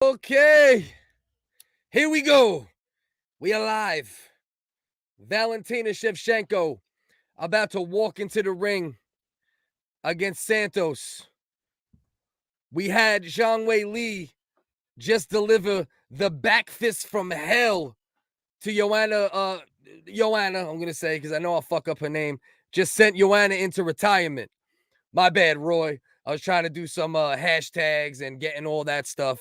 Okay, here we go. We are live. Valentina Shevchenko about to walk into the ring against Santos. We had Zhang Weili just deliver the back fist from hell to Joanna. I'm going to say, because I know I'll fuck up her name, just sent Joanna into retirement. My bad, Roy. I was trying to do some hashtags and getting all that stuff.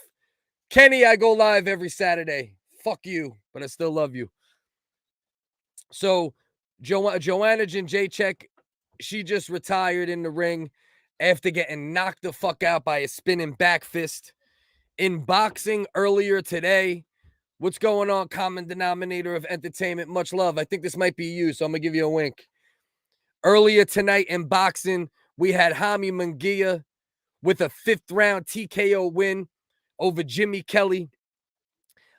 Kenny, I go live every Saturday. Fuck you, but I still love you. So, Joanna Jedrzejczyk, she just retired in the ring after getting knocked the fuck out by a spinning back fist. In boxing earlier today, what's going on, common denominator of entertainment? Much love. I think this might be you, so I'm going to give you a wink. Earlier tonight in boxing, we had Jaime Munguia with a 5th round TKO win over Jimmy Kelly.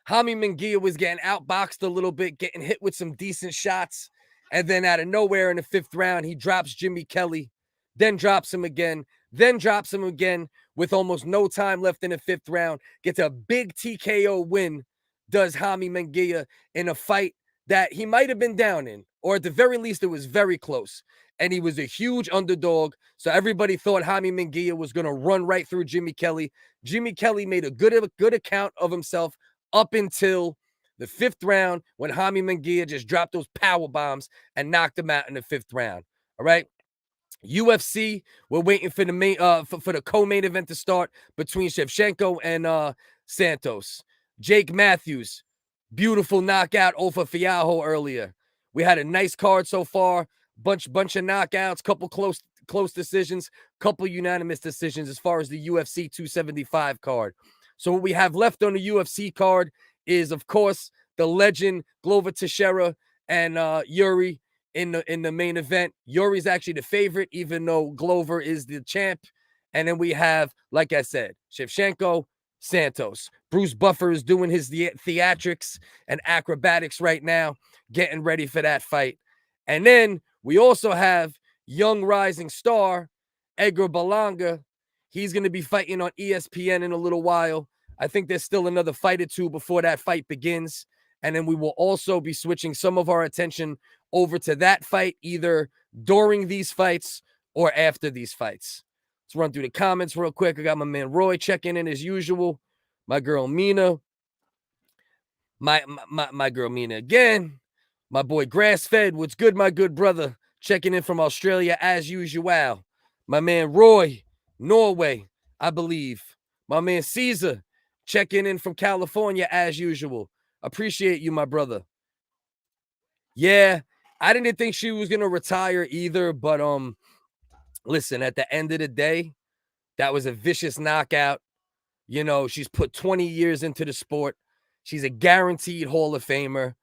Jaime Munguia was getting outboxed a little bit, getting hit with some decent shots. And then out of nowhere in the 5th round, he drops Jimmy Kelly, then drops him again, with almost no time left in the 5th round. Gets a big TKO win, does Jaime Munguia, in a fight that he might have been down in, or at the very least, it was very close. And he was a huge underdog. So everybody thought Jaime Munguia was going to run right through Jimmy Kelly. Jimmy Kelly made a good account of himself up until the 5th round when Jaime Munguia just dropped those power bombs and knocked him out in the 5th round. All right. UFC, we're waiting for the main for the co-main event to start between Shevchenko and Santos. Jake Matthews, beautiful knockout over Fialho earlier. We had a nice card so far. Bunch of knockouts, couple close decisions, couple unanimous decisions as far as the UFC 275 card. So what we have left on the UFC card is, of course, the legend Glover Teixeira and Yuri in the main event. Yuri's actually the favorite, even though Glover is the champ. And then we have, like I said, Shevchenko, Santos. Bruce Buffer is doing his theatrics and acrobatics right now, getting ready for that fight. And then we also have young rising star Edgar Berlanga. He's going to be fighting on ESPN in a little while. I think there's still another fight or two before that fight begins. And then we will also be switching some of our attention over to that fight, either during these fights or after these fights. Let's run through the comments real quick. I got my man Roy checking in as usual. My girl Mina. My girl Mina again. My boy Grassfed. What's good, my good brother? Checking in from Australia as usual. My man Roy, Norway, I believe. My man Caesar, checking in from California as usual. Appreciate you, my brother. Yeah, I didn't think she was going to retire either, but listen, at the end of the day, that was a vicious knockout. You know, she's put 20 years into the sport. She's a guaranteed Hall of Famer.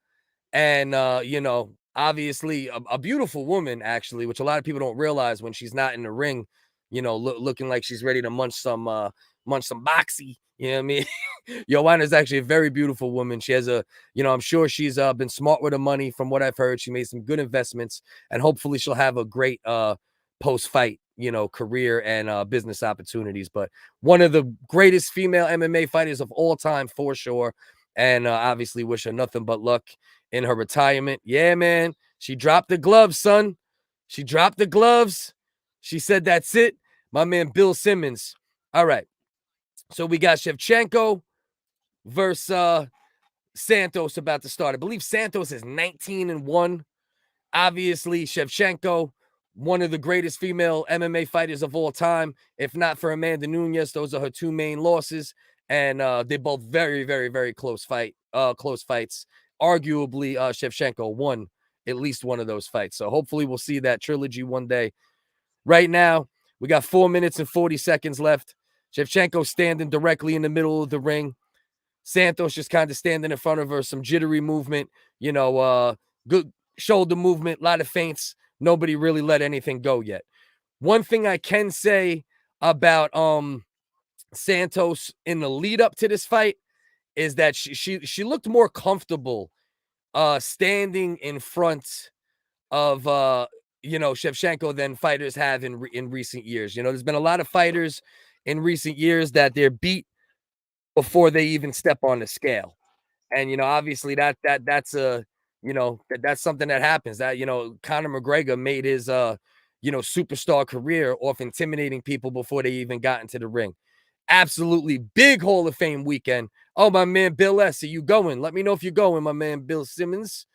And, you know, obviously a beautiful woman, actually, which a lot of people don't realize when she's not in the ring, you know, looking like she's ready to munch some boxy. You know what I mean? Joanna's actually a very beautiful woman. She has I'm sure she's been smart with her money from what I've heard. She made some good investments, and hopefully she'll have a great post-fight, career and business opportunities. But one of the greatest female MMA fighters of all time, for sure. And obviously wish her nothing but luck in her retirement. Yeah, man. She dropped the gloves, son. She dropped the gloves. She said, that's it. My man, Bill Simmons. All right. So we got Shevchenko versus Santos about to start. I believe Santos is 19-1. Obviously, Shevchenko, one of the greatest female MMA fighters of all time. If not for Amanda Nunes, those are her two main losses. And they're both very, very, very close fights. Arguably, Shevchenko won at least one of those fights. So hopefully we'll see that trilogy one day. Right now, we got 4 minutes and 40 seconds left. Shevchenko standing directly in the middle of the ring. Santos just kind of standing in front of her, some jittery movement, good shoulder movement, a lot of feints. Nobody really let anything go yet. One thing I can say about Santos in the lead up to this fight is that she looked more comfortable standing in front of Shevchenko than fighters have in recent years. There's been a lot of fighters in recent years that they're beat before they even step on the scale. And obviously that's that's something that happens. That Conor McGregor made his superstar career off intimidating people before they even got into the ring. Absolutely big Hall of Fame weekend. Oh, my man Bill S, are you going? Let me know if you're going, my man Bill Simmons.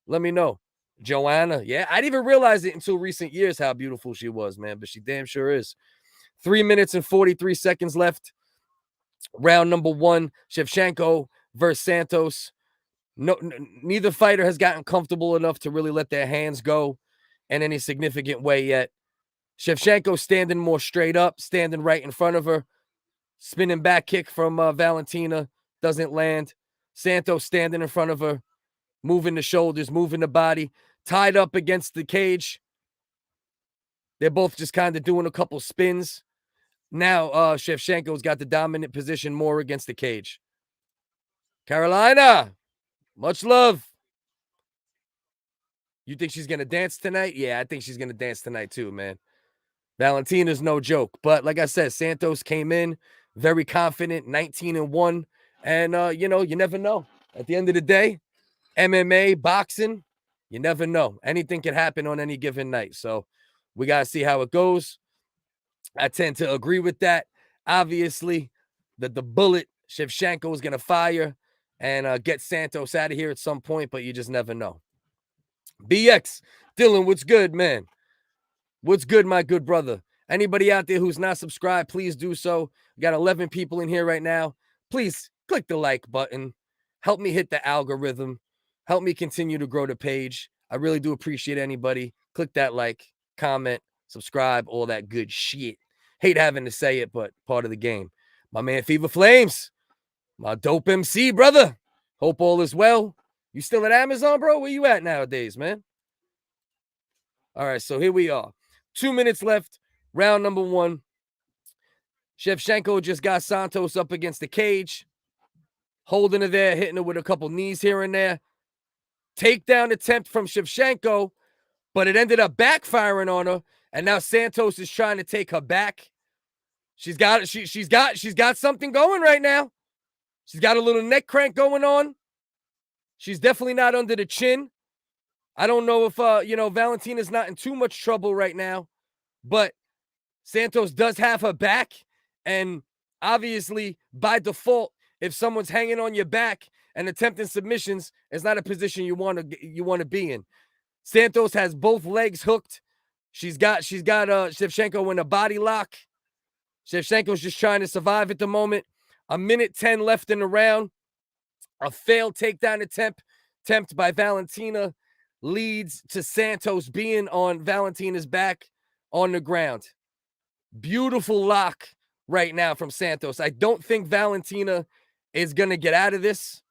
Let me know. Joanna, yeah, I didn't even realize it until recent years how beautiful she was, man, but she damn sure is. 3 minutes and 43 seconds left. Round number 1, Shevchenko versus Santos. Neither fighter has gotten comfortable enough to really let their hands go in any significant way yet. Shevchenko standing more straight up, standing right in front of her. Spinning back kick from Valentina doesn't land. Santos standing in front of her, moving the shoulders, moving the body, tied up against the cage. They're both just kind of doing a couple spins. Now Shevchenko's got the dominant position more against the cage. Carolina, much love. You think she's going to dance tonight? Yeah, I think she's going to dance tonight too, man. Valentina's no joke. But like I said, Santos came in very confident, 19-1. And, you never know. At the end of the day, MMA, boxing, you never know. Anything can happen on any given night. So we got to see how it goes. I tend to agree with that. Obviously, the bullet Shevchenko is going to fire and get Santos out of here at some point, but you just never know. BX, Dylan, what's good, man? What's good, my good brother? Anybody out there who's not subscribed, please do so. We got 11 people in here right now. Please click the like button. Help me hit the algorithm. Help me continue to grow the page. I really do appreciate anybody. Click that like, comment, subscribe, all that good shit. Hate having to say it, but part of the game. My man Fever Flames, my dope MC, brother. Hope all is well. You still at Amazon, bro? Where you at nowadays, man? All right, so here we are. 2 minutes left. Round number 1. Shevchenko just got Santos up against the cage. Holding her there, hitting her with a couple knees here and there. Takedown attempt from Shevchenko, but it ended up backfiring on her. And now Santos is trying to take her back. She's got something going right now. She's got a little neck crank going on. She's definitely not under the chin. I don't know if Valentina's not in too much trouble right now, but Santos does have her back, and obviously by default, if someone's hanging on your back and attempting submissions, it's not a position you want to be in. Santos has both legs hooked. She's got Shevchenko in a body lock. Shevchenko's just trying to survive at the moment. 1:10 left in the round. A failed takedown attempt by Valentina leads to Santos being on Valentina's back on the ground. Beautiful lock right now from Santos. I don't think Valentina is going to get out of this.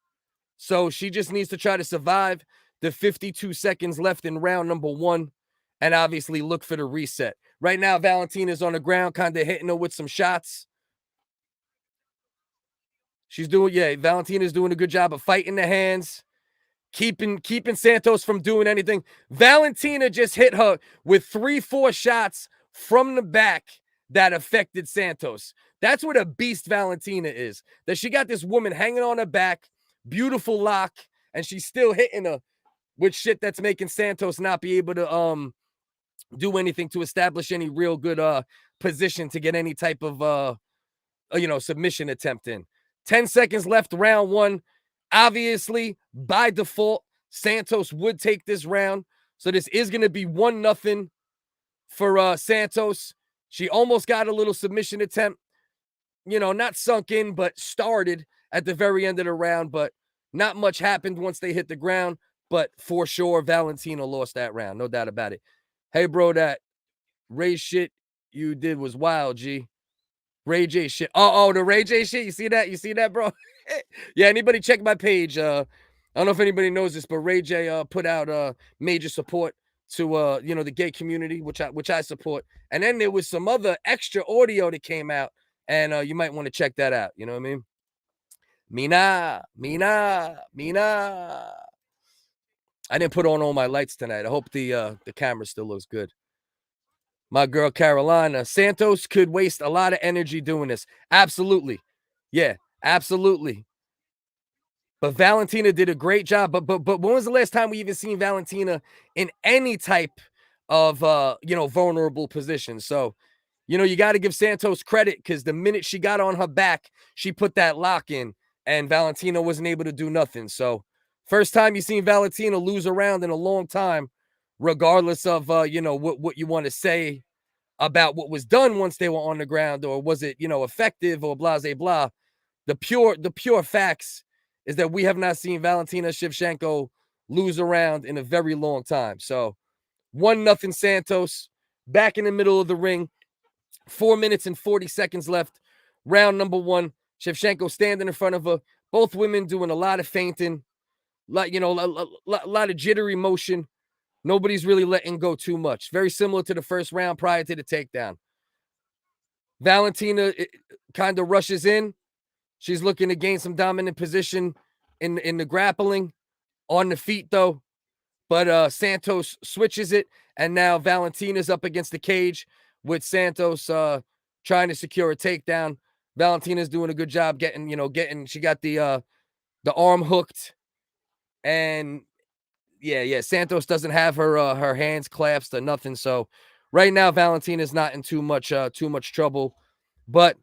So she just needs to try to survive the 52 seconds left in round number 1 and obviously look for the reset. Right now, Valentina's on the ground, kind of hitting her with some shots. Valentina's doing a good job of fighting the hands, keeping Santos from doing anything. Valentina just hit her with 3-4 shots from the back that affected Santos. That's what a beast Valentina is. That she got this woman hanging on her back, beautiful lock, and she's still hitting her with shit that's making Santos not be able to do anything to establish any real good position to get any type of submission attempt in. 10 seconds left, round 1. Obviously, by default, Santos would take this round. So this is going to be 1-0 for Santos. She almost got a little submission attempt. Not sunk in, but started at the very end of the round. But not much happened once they hit the ground. But for sure, Valentina lost that round. No doubt about it. Hey, bro, that Ray shit you did was wild, G. Ray J shit. Oh, the Ray J shit. You see that? You see that, bro? Yeah, anybody check my page. I don't know if anybody knows this, but Ray J put out major support to the gay community, which I support. And then there was some other extra audio that came out, and you might want to check that out. You know what I mean? Mina. I didn't put on all my lights tonight. I hope the camera still looks good. My girl Carolina. Santos could waste a lot of energy doing this. Absolutely. Yeah. Absolutely. But Valentina did a great job. But when was the last time we even seen Valentina in any type of vulnerable position? So, you got to give Santos credit because the minute she got on her back, she put that lock in, and Valentina wasn't able to do nothing. So, first time you seen Valentina lose a round in a long time, regardless of what you want to say about what was done once they were on the ground, or was it effective, or blah blah blah. The pure facts is that we have not seen Valentina Shevchenko lose a round in a very long time. So 1-0 Santos, back in the middle of the ring, 4 minutes and 40 seconds left. Round number 1. Shevchenko standing in front of her. Both women doing a lot of feinting, lot of jittery motion. Nobody's really letting go too much. Very similar to the first round prior to the takedown. Valentina kind of rushes in. She's looking to gain some dominant position in the grappling. On the feet, though. But Santos switches it, and now Valentina's up against the cage with Santos trying to secure a takedown. Valentina's doing a good job getting she got the arm hooked. And yeah, Santos doesn't have her hands clasped or nothing. So right now Valentina's not in too much trouble. But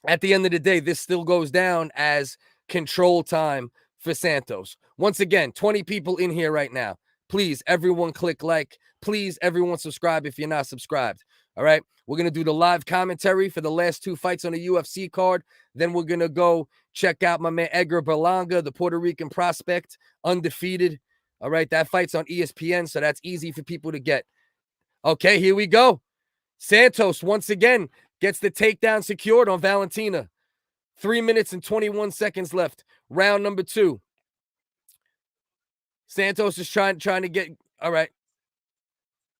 at the end of the day, this still goes down as control time for Santos. Once again, 20 people in here right now. Please, everyone click like. Please, everyone subscribe if you're not subscribed. All right? We're going to do the live commentary for the last 2 fights on the UFC card. Then we're going to go check out my man Edgar Berlanga, the Puerto Rican prospect, undefeated. All right? That fight's on ESPN, so that's easy for people to get. Okay, here we go. Santos, once again, gets the takedown secured on Valentina. 3 minutes and 21 seconds left. Round number 2. Santos is trying to get, all right.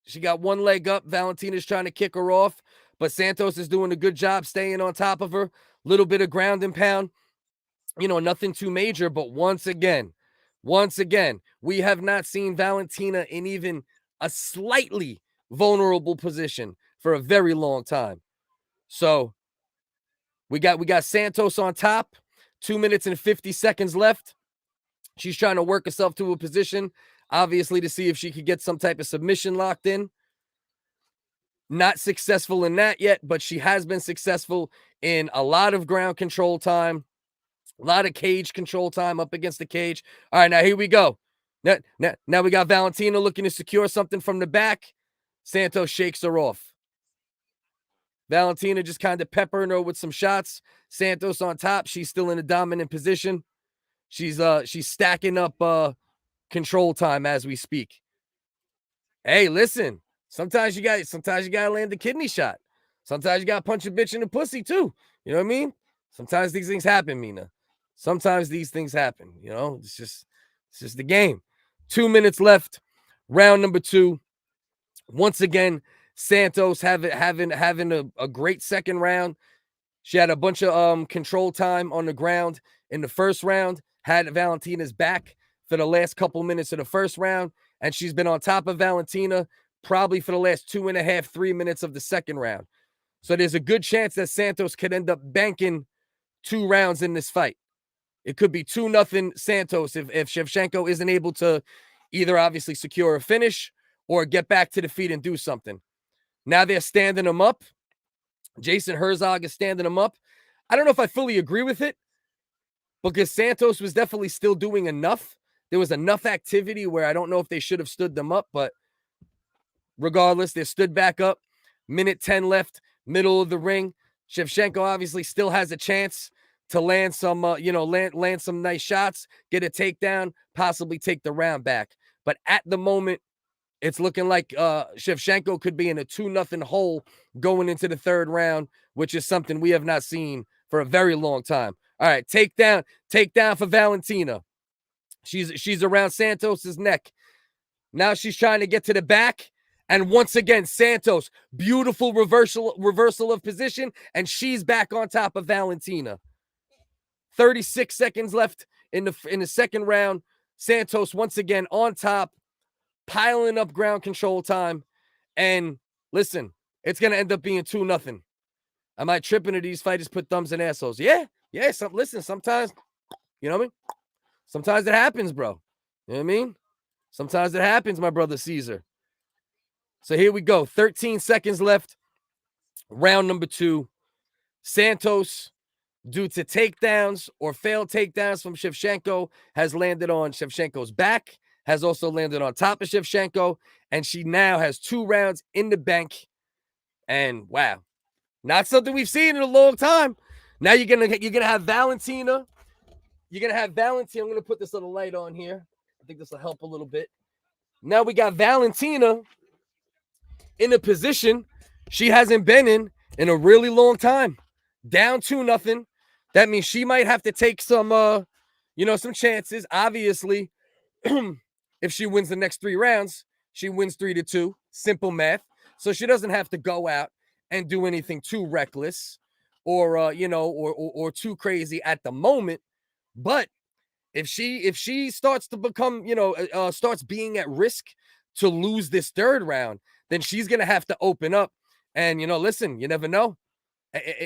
She got one leg up. Valentina's trying to kick her off, but Santos is doing a good job staying on top of her. Little bit of ground and pound. Nothing too major, but once again, we have not seen Valentina in even a slightly vulnerable position for a very long time. So we got Santos on top. 2 minutes and 50 seconds left. She's trying to work herself to a position, obviously, to see if she could get some type of submission locked in. Not successful in that yet, but she has been successful in a lot of ground control time, a lot of cage control time up against the cage. All right, now here we go. Now we got Valentina looking to secure something from the back. Santos shakes her off. Valentina just kind of peppering her with some shots. Santos on top. She's still in a dominant position. She's stacking up control time as we speak. Hey, listen. Sometimes you gotta land the kidney shot. Sometimes you gotta punch a bitch in the pussy too. You know what I mean? Sometimes these things happen, Mina. Sometimes these things happen. It's just the game. 2 minutes left. Round number 2. Once again, Santos having a great second round. She had a bunch of control time on the ground in the first round, had Valentina's back for the last couple minutes of the first round, and she's been on top of Valentina probably for the last 2.5, 3 minutes of the second round. So there's a good chance that Santos could end up banking 2 rounds in this fight. It could be 2-0 Santos if Shevchenko isn't able to either obviously secure a finish or get back to the feet and do something. Now they're standing him up. Jason Herzog is standing him up. I don't know if I fully agree with it because Santos was definitely still doing enough. There was enough activity where I don't know if they should have stood them up, but regardless, they stood back up. Minute 10 left, middle of the ring. Shevchenko obviously still has a chance to land some, land some nice shots, get a takedown, possibly take the round back. But at the moment, it's looking like Shevchenko could be in a 2-0 hole going into the third round, which is something we have not seen for a very long time. All right, takedown for Valentina. She's around Santos's neck. Now she's trying to get to the back. And once again, Santos, beautiful reversal of position, and she's back on top of Valentina. 36 seconds left in the second round. Santos once again on top, piling up ground control time. And listen, it's going to end up being 2-0. Am I tripping or these fighters put thumbs in assholes? Yeah, Yeah, listen, sometimes, you know what I mean? Sometimes it happens, bro. You know what I mean? Sometimes it happens, my brother Caesar. So here we go. 13 seconds left. Round number 2. Santos, due to takedowns or failed takedowns from Shevchenko, has landed on Shevchenko's back, has also landed on top of Shevchenko, and she now has 2 rounds in the bank. And wow, not something we've seen in a long time. Now you're gonna have Valentina. You're gonna have Valentina. I'm gonna put this little light on here. I think this will help a little bit. Now we got Valentina in a position she hasn't been in a really long time. Down 2-0. That means she might have to take some some chances. Obviously, if she wins the next 3 rounds, she wins 3-2. Simple math. So she doesn't have to go out and do anything too reckless or or too crazy at the moment. But if she starts to become, starts being at risk to lose this 3rd round, then she's going to have to open up. And, listen, you never know.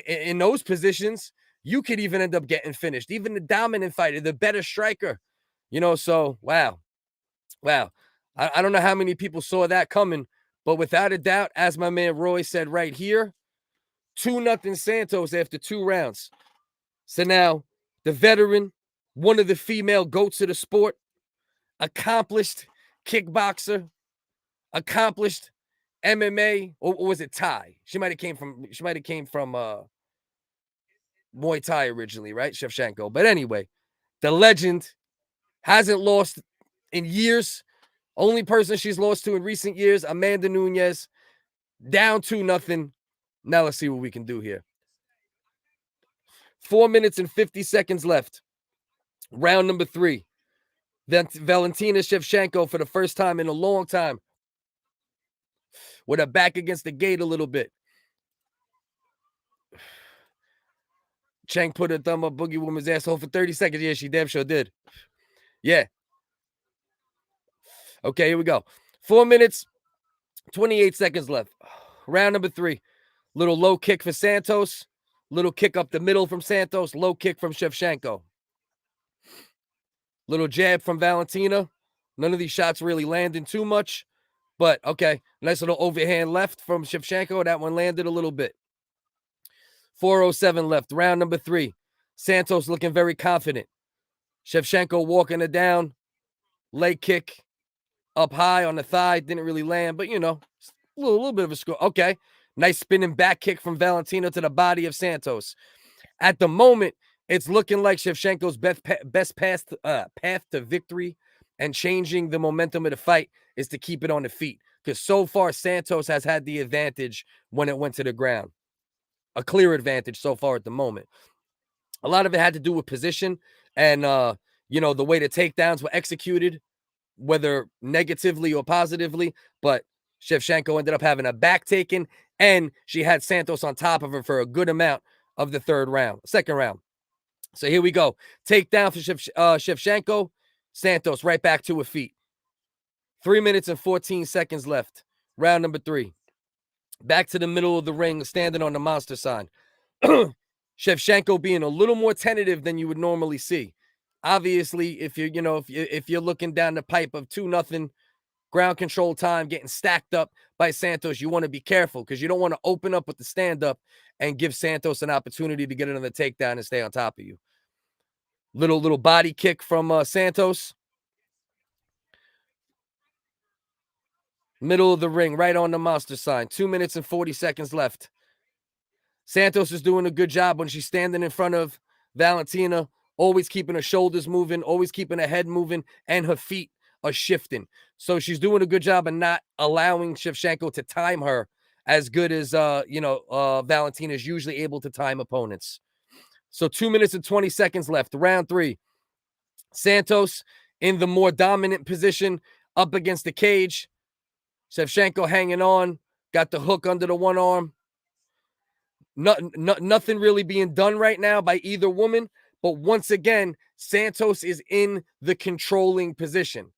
In those positions, you could even end up getting finished. Even the dominant fighter, the better striker, so wow. I don't know how many people saw that coming, but without a doubt, as my man Roy said right here, 2-0 Santos after 2 rounds. So now the veteran, one of the female goats of the sport, accomplished kickboxer, accomplished MMA, or was it Thai? She might have came from Muay Thai originally, right? Shevchenko. But anyway, the legend hasn't lost in years. Only person she's lost to in recent years, Amanda Nunes, down 2-0. Now let's see what we can do here. 4 minutes and 50 seconds left. Round number 3. Valentina Shevchenko, for the first time in a long time, with her back against the gate a little bit. Chang put her thumb up Boogie Woman's asshole for 30 seconds. Yeah, she damn sure did. Yeah. Okay, here we go. 4 minutes, 28 seconds left. Round number 3. Little low kick for Santos. Little kick up the middle from Santos. Low kick from Shevchenko. Little jab from Valentina. None of these shots really landing too much. But, okay, nice little overhand left from Shevchenko. That one landed a little bit. 4:07 left. Round number 3. Santos looking very confident. Shevchenko walking it down. Leg kick up high on the thigh. Didn't really land, but, a little bit of a score. Okay. Nice spinning back kick from Valentina to the body of Santos. At the moment, it's looking like Shevchenko's best path to victory and changing the momentum of the fight is to keep it on the feet. Because so far, Santos has had the advantage when it went to the ground. A clear advantage so far at the moment. A lot of it had to do with position and, the way the takedowns were executed, whether negatively or positively. But Shevchenko ended up having a back taken, and she had Santos on top of her for a good amount of the second round. So here we go. Takedown for Shevchenko. Santos right back to her feet. 3 minutes and 14 seconds left. Round number 3. Back to the middle of the ring, standing on the monster sign. Shevchenko being a little more tentative than you would normally see. Obviously, if you're looking down the pipe of 2-0 ground control time, getting stacked up by Santos, you want to be careful because you don't want to open up with the stand-up and give Santos an opportunity to get another takedown and stay on top of you. Little body kick from Santos. Middle of the ring, right on the monster sign. 2 minutes and 40 seconds left. Santos is doing a good job when she's standing in front of Valentina, always keeping her shoulders moving, always keeping her head moving, and her feet are shifting. So she's doing a good job of not allowing Shevchenko to time her as good as Valentina is usually able to time opponents. So 2 minutes and 20 seconds left. Round 3. Santos in the more dominant position up against the cage. Shevchenko hanging on, got the hook under the one arm. Nothing really being done right now by either woman. But once again, Santos is in the controlling position.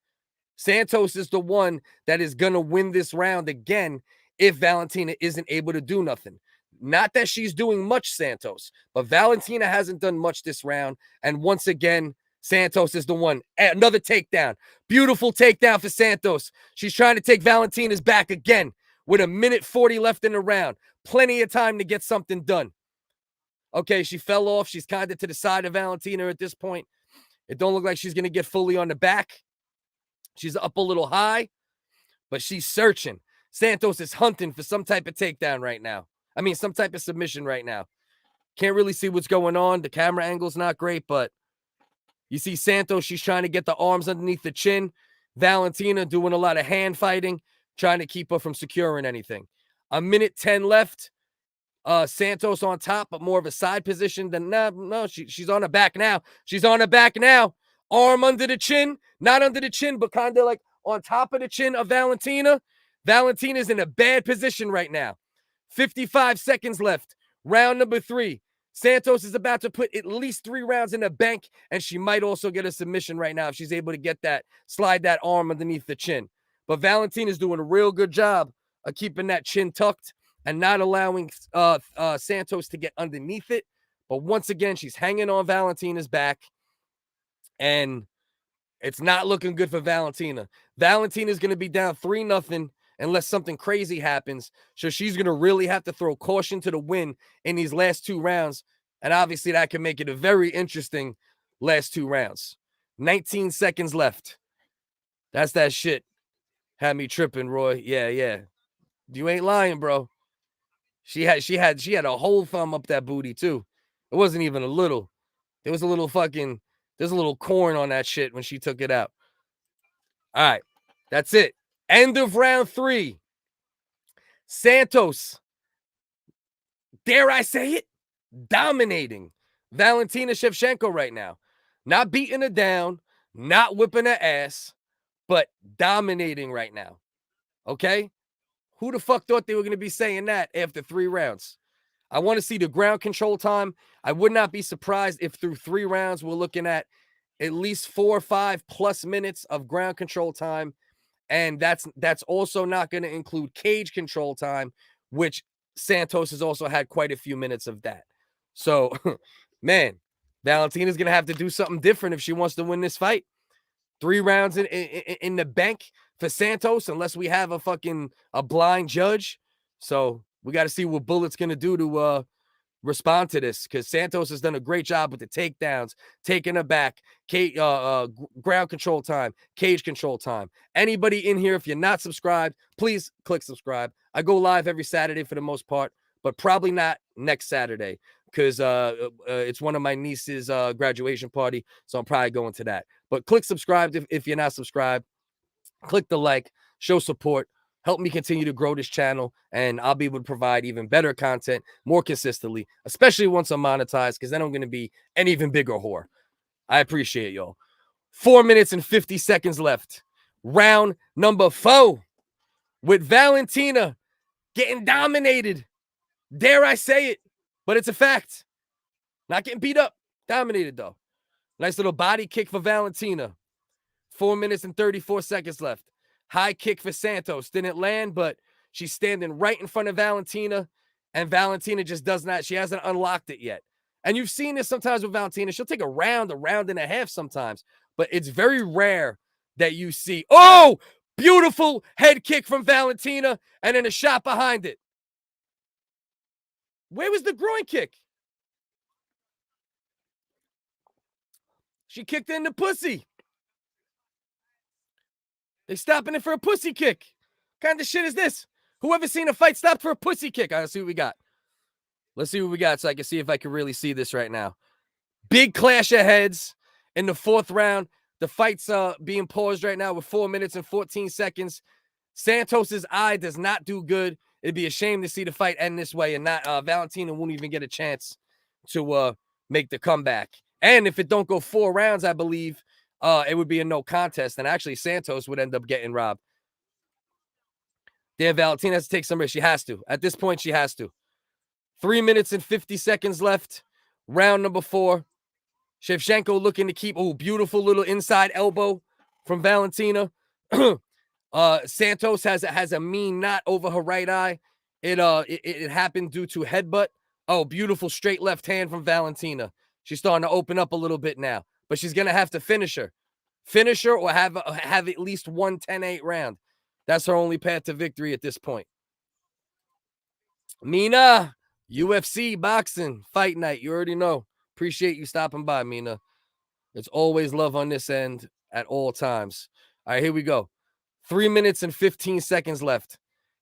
Santos is the one that is going to win this round again if Valentina isn't able to do nothing. Not that she's doing much, Santos, but Valentina hasn't done much this round. And once again, Santos is the one. Another takedown. Beautiful takedown for Santos. She's trying to take Valentina's back again with 1:40 left in the round. Plenty of time to get something done. Okay, she fell off. She's kind of to the side of Valentina at this point. It don't look like she's going to get fully on the back. She's up a little high, but she's searching. Santos is hunting for some type of takedown right now. I mean, some type of submission right now. Can't really see what's going on. The camera angle's not great, but you see Santos, she's trying to get the arms underneath the chin. Valentina doing a lot of hand fighting, trying to keep her from securing anything. 1:10 left. Santos on top, but more of a side position than no. She's on her back now. She's on her back now. Arm under the chin, not under the chin, but kind of like on top of the chin of Valentina. Valentina's in a bad position right now. 55 seconds left. Round number 3. Santos is about to put at least 3 rounds in the bank, and she might also get a submission right now if she's able to get that, slide that arm underneath the chin. But Valentina's doing a real good job of keeping that chin tucked and not allowing Santos to get underneath it. But once again, she's hanging on Valentina's back, and it's not looking good for Valentina. Valentina's going to be down 3-0 unless something crazy happens. So she's going to really have to throw caution to the wind in these last 2 rounds. And obviously that can make it a very interesting last 2 rounds. 19 seconds left. That's that shit. Had me tripping, Roy. Yeah. You ain't lying, bro. She had a whole thumb up that booty too. It wasn't even a little. There was a little fucking, there's a little corn on that shit when she took it out. All right. That's it. End of round 3. Santos, dare I say it, dominating Valentina Shevchenko right now. Not beating her down, not whipping her ass, but dominating right now. Okay? Who the fuck thought they were going to be saying that after 3 rounds? I want to see the ground control time. I would not be surprised if through 3 rounds we're looking at least 4 or 5 plus minutes of ground control time. And that's also not going to include cage control time, which Santos has also had quite a few minutes of that. So, man, Valentina's going to have to do something different if she wants to win this fight. 3 rounds in the bank for Santos, unless we have a blind judge. So we got to see what Bullet's going to do to respond to this, because Santos has done a great job with the takedowns, taking her back, ground control time, cage control time. Anybody in here, if you're not subscribed, please click subscribe. I go live every Saturday for the most part, but probably not next Saturday because it's one of my niece's graduation party, so I'm probably going to that. But click subscribe if you're not subscribed. Click the like, show support. Help me continue to grow this channel, and I'll be able to provide even better content more consistently, especially once I'm monetized, because then I'm going to be an even bigger whore. I appreciate y'all. 4 minutes and 50 seconds left. Round number 4 with Valentina getting dominated. Dare I say it, but it's a fact. Not getting beat up. Dominated, though. Nice little body kick for Valentina. 4 minutes and 34 seconds left. High kick for Santos. Didn't land, but she's standing right in front of Valentina, and Valentina just does not. She hasn't unlocked it yet. And you've seen this sometimes with Valentina. She'll take a round and a half sometimes, but it's very rare that you see, oh, beautiful head kick from Valentina, and then a shot behind it. Where was the groin kick? She kicked in the pussy. They stopping it for a pussy kick. What kind of shit is this? Whoever seen a fight stopped for a pussy kick? All right, let's see what we got. Let's see what we got so I can see if I can really see this right now. Big clash of heads in the 4th round. The fight's being paused right now with 4 minutes and 14 seconds. Santos's eye does not do good. It'd be a shame to see the fight end this way, and not Valentina won't even get a chance to make the comeback. And if it don't go 4 rounds, I believe it would be a no contest, and actually Santos would end up getting robbed. Then Valentina has to take some risk. She has to. At this point, she has to. 3 minutes and 50 seconds left. Round number 4. Shevchenko looking to keep, beautiful little inside elbow from Valentina. Santos has a mean knot over her right eye. It happened due to headbutt. Oh, beautiful straight left hand from Valentina. She's starting to open up a little bit now, but she's gonna have to finish her. Finish her or have at least one 10-8 round. That's her only path to victory at this point. Mina, UFC boxing fight night. You already know. Appreciate you stopping by, Mina. It's always love on this end at all times. All right, here we go. 3 minutes and 15 seconds left.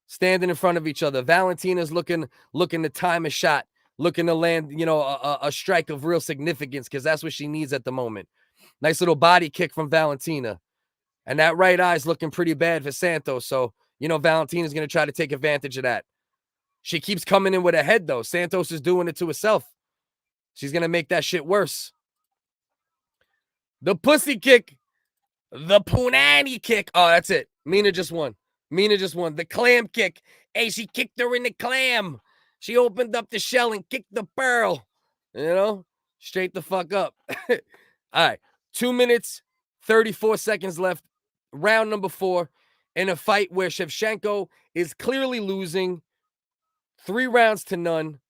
Standing in front of each other. Valentina's looking to time a shot, looking to land, a strike of real significance because that's what she needs at the moment. Nice little body kick from Valentina. And that right eye's looking pretty bad for Santos. So, Valentina's going to try to take advantage of that. She keeps coming in with a head, though. Santos is doing it to herself. She's going to make that shit worse. The pussy kick. The punani kick. Oh, that's it. Mina just won. The clam kick. Hey, she kicked her in the clam. She opened up the shell and kicked the pearl. Straight the fuck up. All right. 2 minutes, 34 seconds left. Round number 4 in a fight where Shevchenko is clearly losing 3 rounds to none.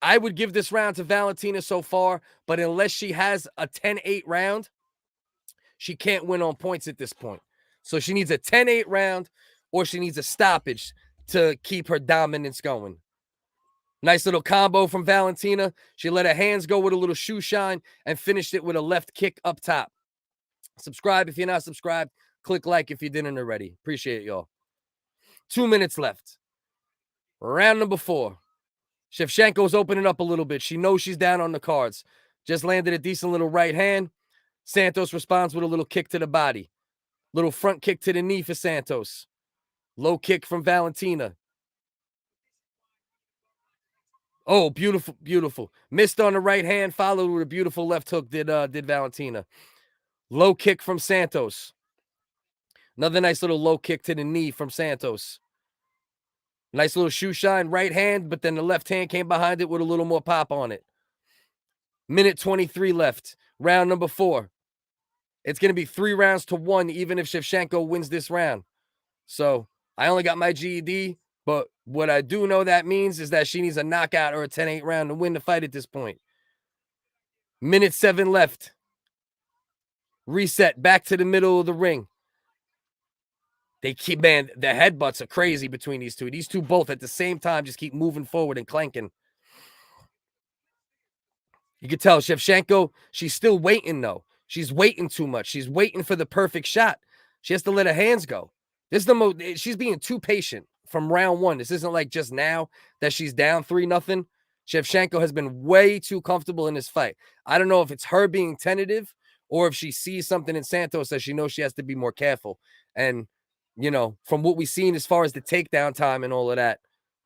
I would give this round to Valentina so far, but unless she has a 10-8 round, she can't win on points at this point. So she needs a 10-8 round or she needs a stoppage to keep her dominance going. Nice little combo from Valentina. She let her hands go with a little shoe shine and finished it with a left kick up top. Subscribe if you're not subscribed. Click like if you didn't already. Appreciate it, y'all. 2 minutes left. Round number 4. Shevchenko's opening up a little bit. She knows she's down on the cards. Just landed a decent little right hand. Santos responds with a little kick to the body. Little front kick to the knee for Santos. Low kick from Valentina. Oh, beautiful, beautiful. Missed on the right hand, followed with a beautiful left hook did Valentina. Low kick from Santos. Another nice little low kick to the knee from Santos. Nice little shoe shine, right hand, but then the left hand came behind it with a little more pop on it. Minute 23 left. Round number 4. It's going to be 3 rounds to 1, even if Shevchenko wins this round. So I only got my GED, but what I do know that means is that she needs a knockout or a 10-8 round to win the fight at this point. Minute 7 left. Reset, back to the middle of the ring. The headbutts are crazy between these two. These two both at the same time just keep moving forward and clanking. You can tell Shevchenko, she's still waiting, though. She's waiting too much. She's waiting for the perfect shot. She has to let her hands go. She's being too patient from round 1. This isn't like just now that she's down 3-0. Shevchenko has been way too comfortable in this fight. I don't know if it's her being tentative or if she sees something in Santos that she knows she has to be more careful. And, from what we've seen as far as the takedown time and all of that,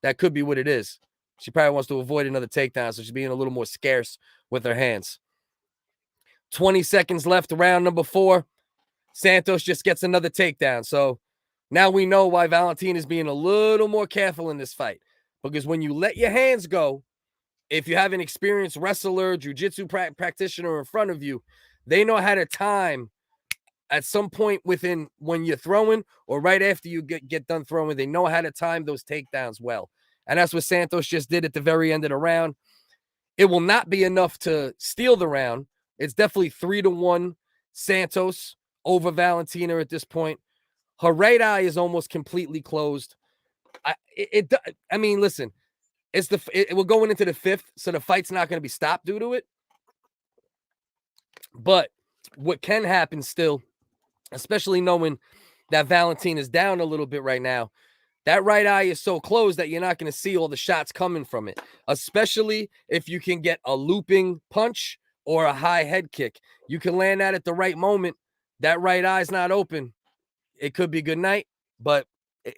that could be what it is. She probably wants to avoid another takedown, so she's being a little more scarce with her hands. 20 seconds left, round number 4. Santos just gets another takedown. So now we know why Valentina is being a little more careful in this fight. Because when you let your hands go, if you have an experienced wrestler, jiu-jitsu practitioner in front of you, they know how to time at some point within when you're throwing or right after you get done throwing. They know how to time those takedowns well. And that's what Santos just did at the very end of the round. It will not be enough to steal the round. It's definitely 3-1 Santos over Valentina at this point. Her right eye is almost completely closed. Listen, we're going into the 5th, so the fight's not going to be stopped due to it. But what can happen still, especially knowing that Valentina is down a little bit right now, that right eye is so closed that you're not going to see all the shots coming from it, especially if you can get a looping punch or a high head kick. You can land that at the right moment. That right eye's not open. It could be good night, but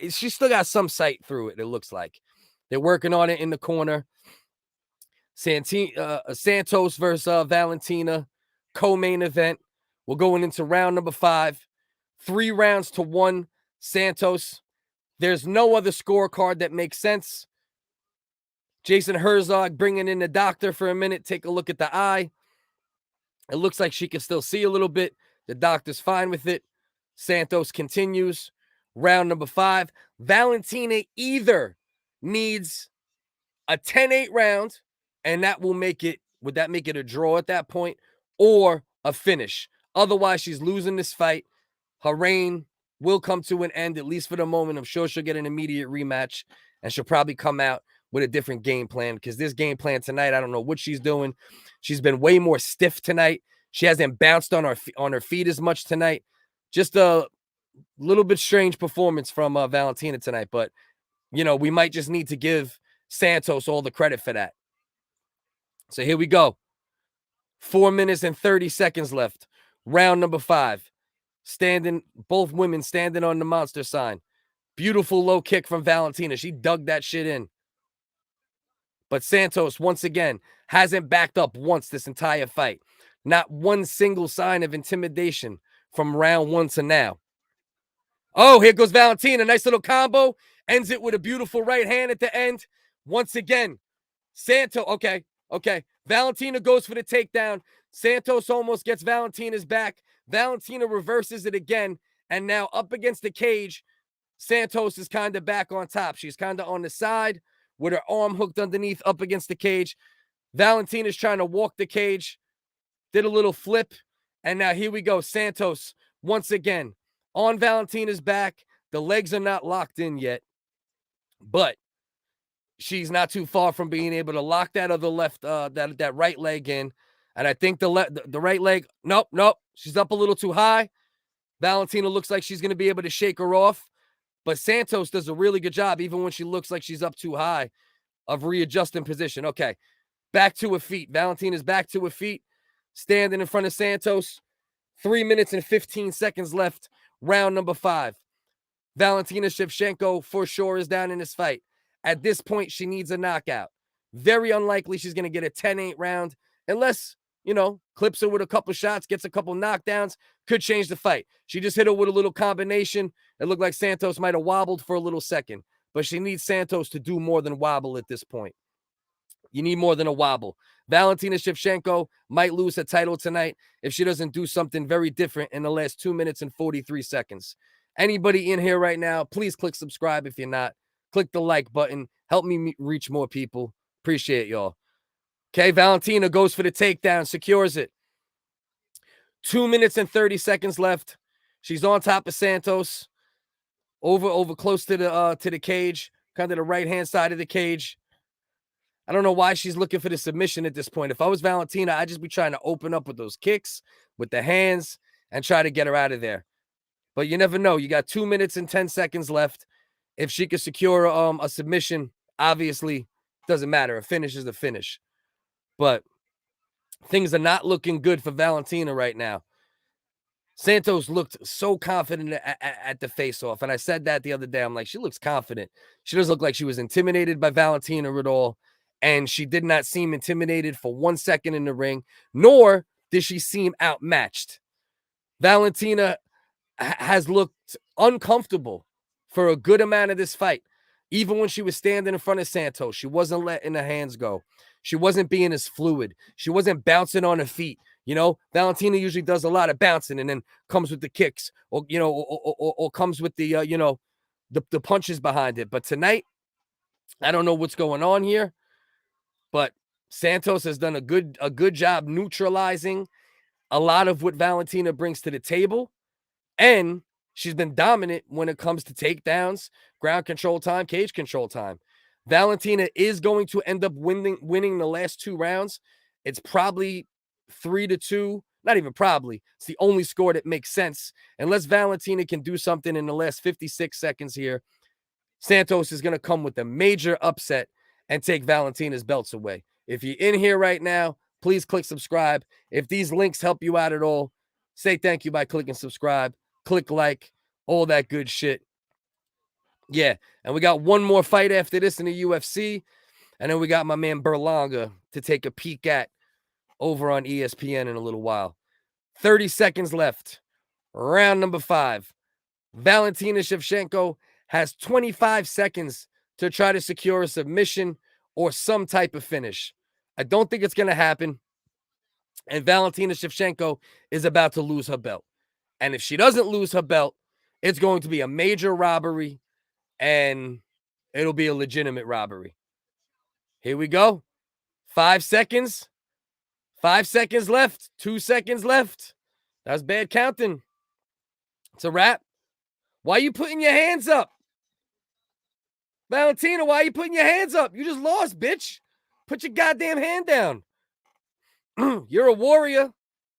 she still got some sight through it, it looks like. They're working on it in the corner. Santos versus Valentina, co-main event. We're going into round number 5. 3 rounds to 1 Santos. There's no other scorecard that makes sense. Jason Herzog bringing in the doctor for a minute. Take a look at the eye. It looks like she can still see a little bit. The doctor's fine with it. Santos continues. Round number 5. Valentina either needs a 10-8 round, and that will make it, would that make it a draw at that point, or a finish? Otherwise, she's losing this fight. Her reign will come to an end, at least for the moment. I'm sure she'll get an immediate rematch, and she'll probably come out with a different game plan, because this game plan tonight, I don't know what she's doing. She's been way more stiff tonight. She hasn't bounced on her feet as much tonight. Just a little bit strange performance from Valentina tonight, but we might just need to give Santos all the credit for that. So here we go. 4 minutes and 30 seconds left. Round number 5. Both women standing on the monster sign. Beautiful low kick from Valentina. She dug that shit in. But Santos, once again, hasn't backed up once this entire fight. Not one single sign of intimidation from round 1 to now. Oh, here goes Valentina. Nice little combo. Ends it with a beautiful right hand at the end. Once again, Santos, okay. Valentina goes for the takedown. Santos almost gets Valentina's back. Valentina reverses it again. And now up against the cage, Santos is kind of back on top. She's kind of on the side with her arm hooked underneath up against the cage. Valentina's trying to walk the cage. Did a little flip. And now here we go. Santos, once again, on Valentina's back. The legs are not locked in yet. But she's not too far from being able to lock that other that right leg in. And I think the right leg, nope. She's up a little too high. Valentina looks like she's going to be able to shake her off. But Santos does a really good job, even when she looks like she's up too high, of readjusting position. Okay, back to her feet. Valentina's back to her feet, standing in front of Santos. 3 minutes and 15 seconds left. Round number 5. Valentina Shevchenko for sure is down in this fight. At this point, she needs a knockout. Very unlikely she's going to get a 10-8 round unless, clips her with a couple shots, gets a couple knockdowns, could change the fight. She just hit her with a little combination. It looked like Santos might have wobbled for a little second, but she needs Santos to do more than wobble at this point. You need more than a wobble. Valentina Shevchenko might lose her title tonight if she doesn't do something very different in the last 2 minutes and 43 seconds. Anybody in here right now, please click subscribe if you're not. Click the like button. Help me reach more people. Appreciate y'all. Okay, Valentina goes for the takedown, secures it. 2 minutes and 30 seconds left. She's on top of Santos. Over close to the cage, kind of the right-hand side of the cage. I don't know why she's looking for the submission at this point. If I was Valentina, I'd just be trying to open up with those kicks, with the hands, and try to get her out of there. But you never know. You got 2 minutes and 10 seconds left. If she could secure a submission, obviously, doesn't matter. A finish is a finish. But things are not looking good for Valentina right now. Santos looked so confident at the face-off. And I said that the other day. I'm like, she looks confident. She doesn't look like she was intimidated by Valentina at all. And she did not seem intimidated for 1 second in the ring, nor did she seem outmatched. Valentina has looked uncomfortable for a good amount of this fight. Even when she was standing in front of Santos, she wasn't letting her hands go. She wasn't being as fluid. She wasn't bouncing on her feet. Valentina usually does a lot of bouncing and then comes with the kicks or comes with the, the punches behind it. But tonight, I don't know what's going on here, but Santos has done a good job neutralizing a lot of what Valentina brings to the table. And she's been dominant when it comes to takedowns, ground control time, cage control time. Valentina is going to end up winning the last 2 rounds. It's probably 3-2. Not even probably. It's the only score that makes sense. Unless Valentina can do something in the last 56 seconds here, Santos is going to come with a major upset and take Valentina's belts away. If you're in here right now, please click subscribe. If these links help you out at all, say thank you by clicking subscribe. Click like, all that good shit. Yeah, and we got one more fight after this in the UFC, and then we got my man Berlanga to take a peek at over on ESPN in a little while. 30 seconds left. Round number 5. Valentina Shevchenko has 25 seconds to try to secure a submission or some type of finish. I don't think it's going to happen, and Valentina Shevchenko is about to lose her belt. And if she doesn't lose her belt, it's going to be a major robbery, and it'll be a legitimate robbery. Here we go. 5 seconds. 5 seconds left. 2 seconds left. That's bad counting. It's a wrap. Why are you putting your hands up? Valentina, why are you putting your hands up? You just lost, bitch. Put your goddamn hand down. You're a warrior.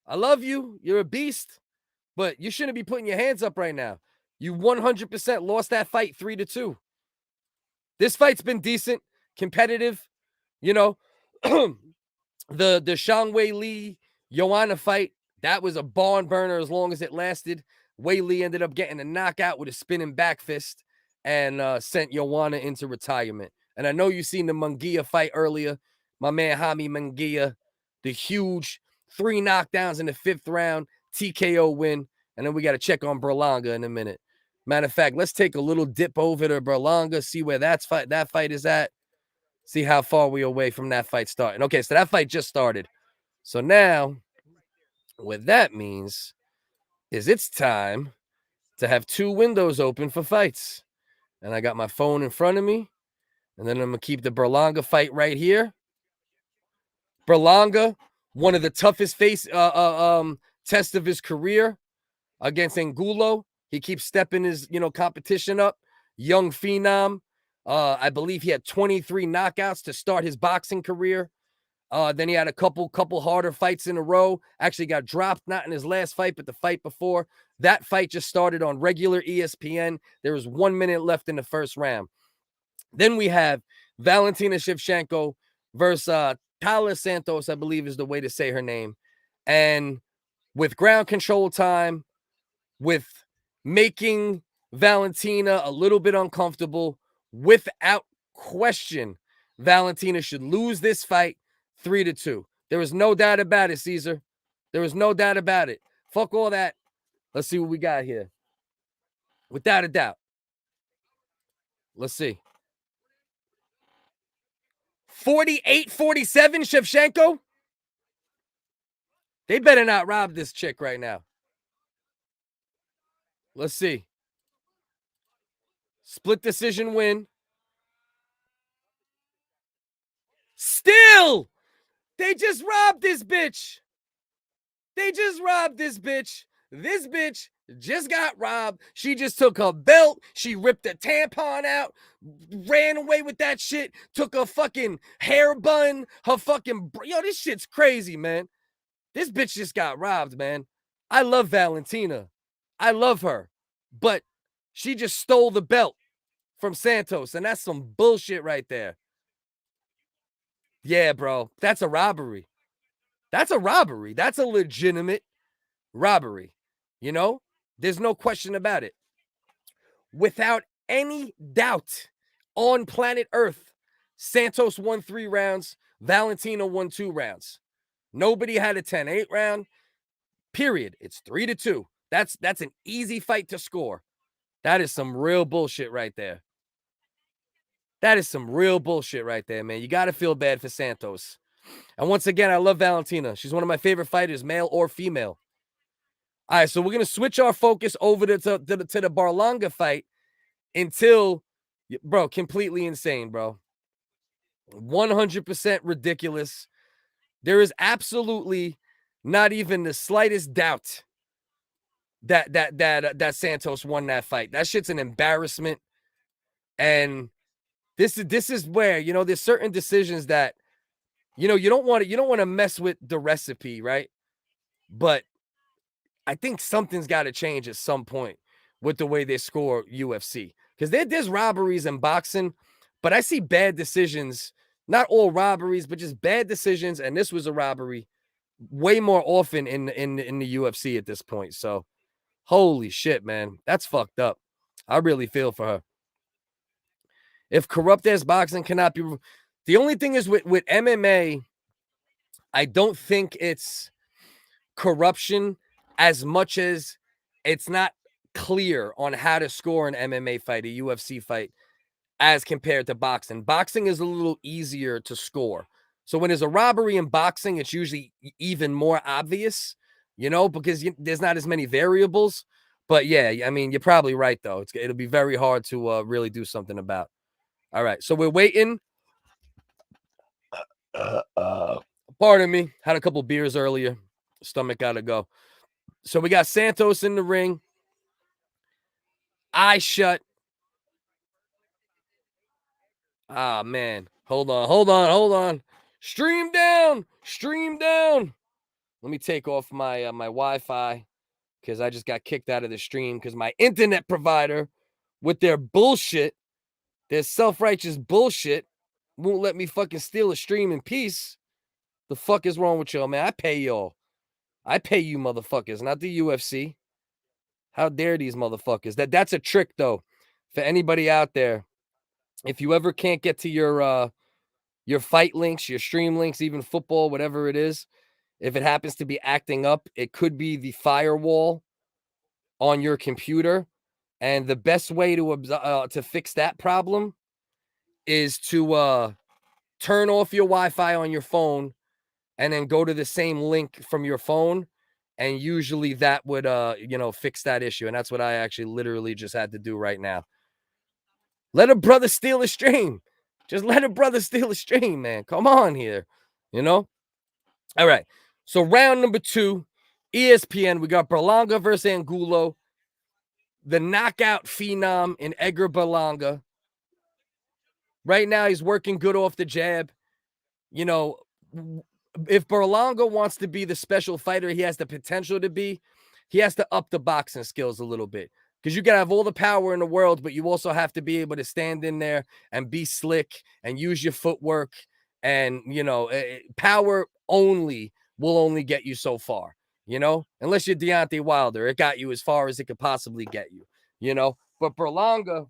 I love you. You're a beast. But you shouldn't be putting your hands up right now. You 100% lost that fight 3-2. This fight's been decent, competitive. You know, the Zhang Weili Joanna fight, that was a barn burner as long as it lasted. Weili ended up getting a knockout with a spinning back fist and sent Joanna into retirement. And I know you've seen the Munguia fight earlier. My man Jaime Munguia, the huge 3 knockdowns in the 5th round, TKO win. And then we got to check on Berlanga in a minute. Matter of fact, let's take a little dip over to Berlanga, see where that fight is at. See how far we're away from that fight starting. Okay, so that fight just started. So now, what that means is it's time to have 2 windows open for fights. And I got my phone in front of me. And then I'm going to keep the Berlanga fight right here. Berlanga, one of the toughest tests of his career against Angulo. He keeps stepping his, competition up. Young phenom. I believe he had 23 knockouts to start his boxing career. Then he had a couple harder fights in a row. Actually got dropped, not in his last fight, but the fight before. That fight just started on regular ESPN. There was 1 minute left in the first round. Then we have Valentina Shevchenko versus Talia Santos, I believe is the way to say her name. And with ground control time, with making Valentina a little bit uncomfortable, without question, Valentina should lose this fight 3-2. There is no doubt about it, Caesar. There is no doubt about it. Fuck all that. Let's see what we got here. Without a doubt. Let's see. 48-47, Shevchenko. They better not rob this chick right now. Let's see. Split decision win. Still, they just robbed this bitch. They just robbed this bitch. This bitch just got robbed. She just took her belt. She ripped a tampon out, ran away with that shit, took a fucking hair bun, her fucking... Yo, this shit's crazy, man. This bitch just got robbed, man. I love Valentina. I love her. But she just stole the belt from Santos, and that's some bullshit right there. Yeah, bro. That's a robbery. That's a robbery. That's a legitimate robbery. There's no question about it. Without any doubt on planet Earth, Santos won 3 rounds. Valentina won 2 rounds. Nobody had a 10-8 round. Period. It's 3-2. That's an easy fight to score. That is some real bullshit right there. That is some real bullshit right there, man. You got to feel bad for Santos. And once again, I love Valentina. She's one of my favorite fighters, male or female. All right, so we're going to switch our focus over to the Berlanga fight until, bro, completely insane, bro. 100% ridiculous. There is absolutely not even the slightest doubt that Santos won that fight. That shit's an embarrassment. And this is where, there's certain decisions that, you don't want to mess with the recipe, right? But I think something's got to change at some point with the way they score UFC. Because there's robberies in boxing, but I see bad decisions, not all robberies, but just bad decisions. And this was a robbery way more often in the UFC at this point. So, holy shit, man. That's fucked up. I really feel for her. If corrupt ass boxing cannot be... The only thing is with MMA, I don't think it's corruption as much as it's not clear on how to score an MMA fight, a UFC fight, as compared to boxing. Boxing is a little easier to score. So when there's a robbery in boxing, it's usually even more obvious, because there's not as many variables. But yeah, I mean, you're probably right, though. It'll be very hard to really do something about. All right, so we're waiting. Pardon me. Had a couple beers earlier. Stomach gotta go. So we got Santos in the ring. Eyes shut. Ah, man. Hold on. Stream down. Let me take off my my Wi-Fi because I just got kicked out of the stream because my internet provider, with their bullshit, their self-righteous bullshit, won't let me fucking steal a stream in peace. The fuck is wrong with y'all, man? I pay y'all. I pay you motherfuckers, not the UFC. How dare these motherfuckers? That's a trick, though, for anybody out there. If you ever can't get to your fight links, your stream links, even football, whatever it is, if it happens to be acting up, it could be the firewall on your computer. And the best way to fix that problem is to turn off your Wi-Fi on your phone and then go to the same link from your phone. And usually that would, fix that issue. And that's what I actually literally just had to do right now. Let a brother steal a stream. Just let a brother steal a stream, man. Come on here, All right. So round number 2, ESPN. We got Berlanga versus Angulo. The knockout phenom in Edgar Berlanga. Right now, he's working good off the jab. If Berlanga wants to be the special fighter he has the potential to be, he has to up the boxing skills a little bit. Because you can have all the power in the world, but you also have to be able to stand in there and be slick and use your footwork. And, power only will only get you so far, unless you're Deontay Wilder. It got you as far as it could possibly get you, But Berlanga,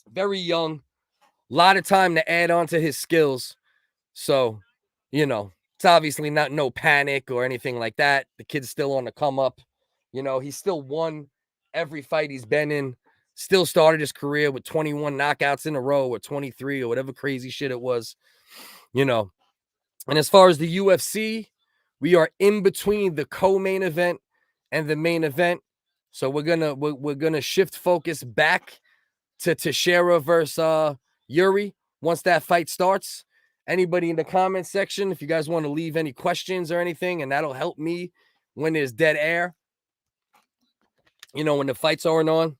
very young, a lot of time to add on to his skills. So, it's obviously not no panic or anything like that. The kid's still on the come up. He's still won every fight he's been in. Still started his career with 21 knockouts in a row or 23 or whatever crazy shit it was. And as far as the UFC, we are in between the co-main event and the main event. So we're gonna shift focus back to Teixeira versus Jiri once that fight starts. Anybody in the comment section, if you guys want to leave any questions or anything, and that'll help me when there's dead air. When the fights aren't on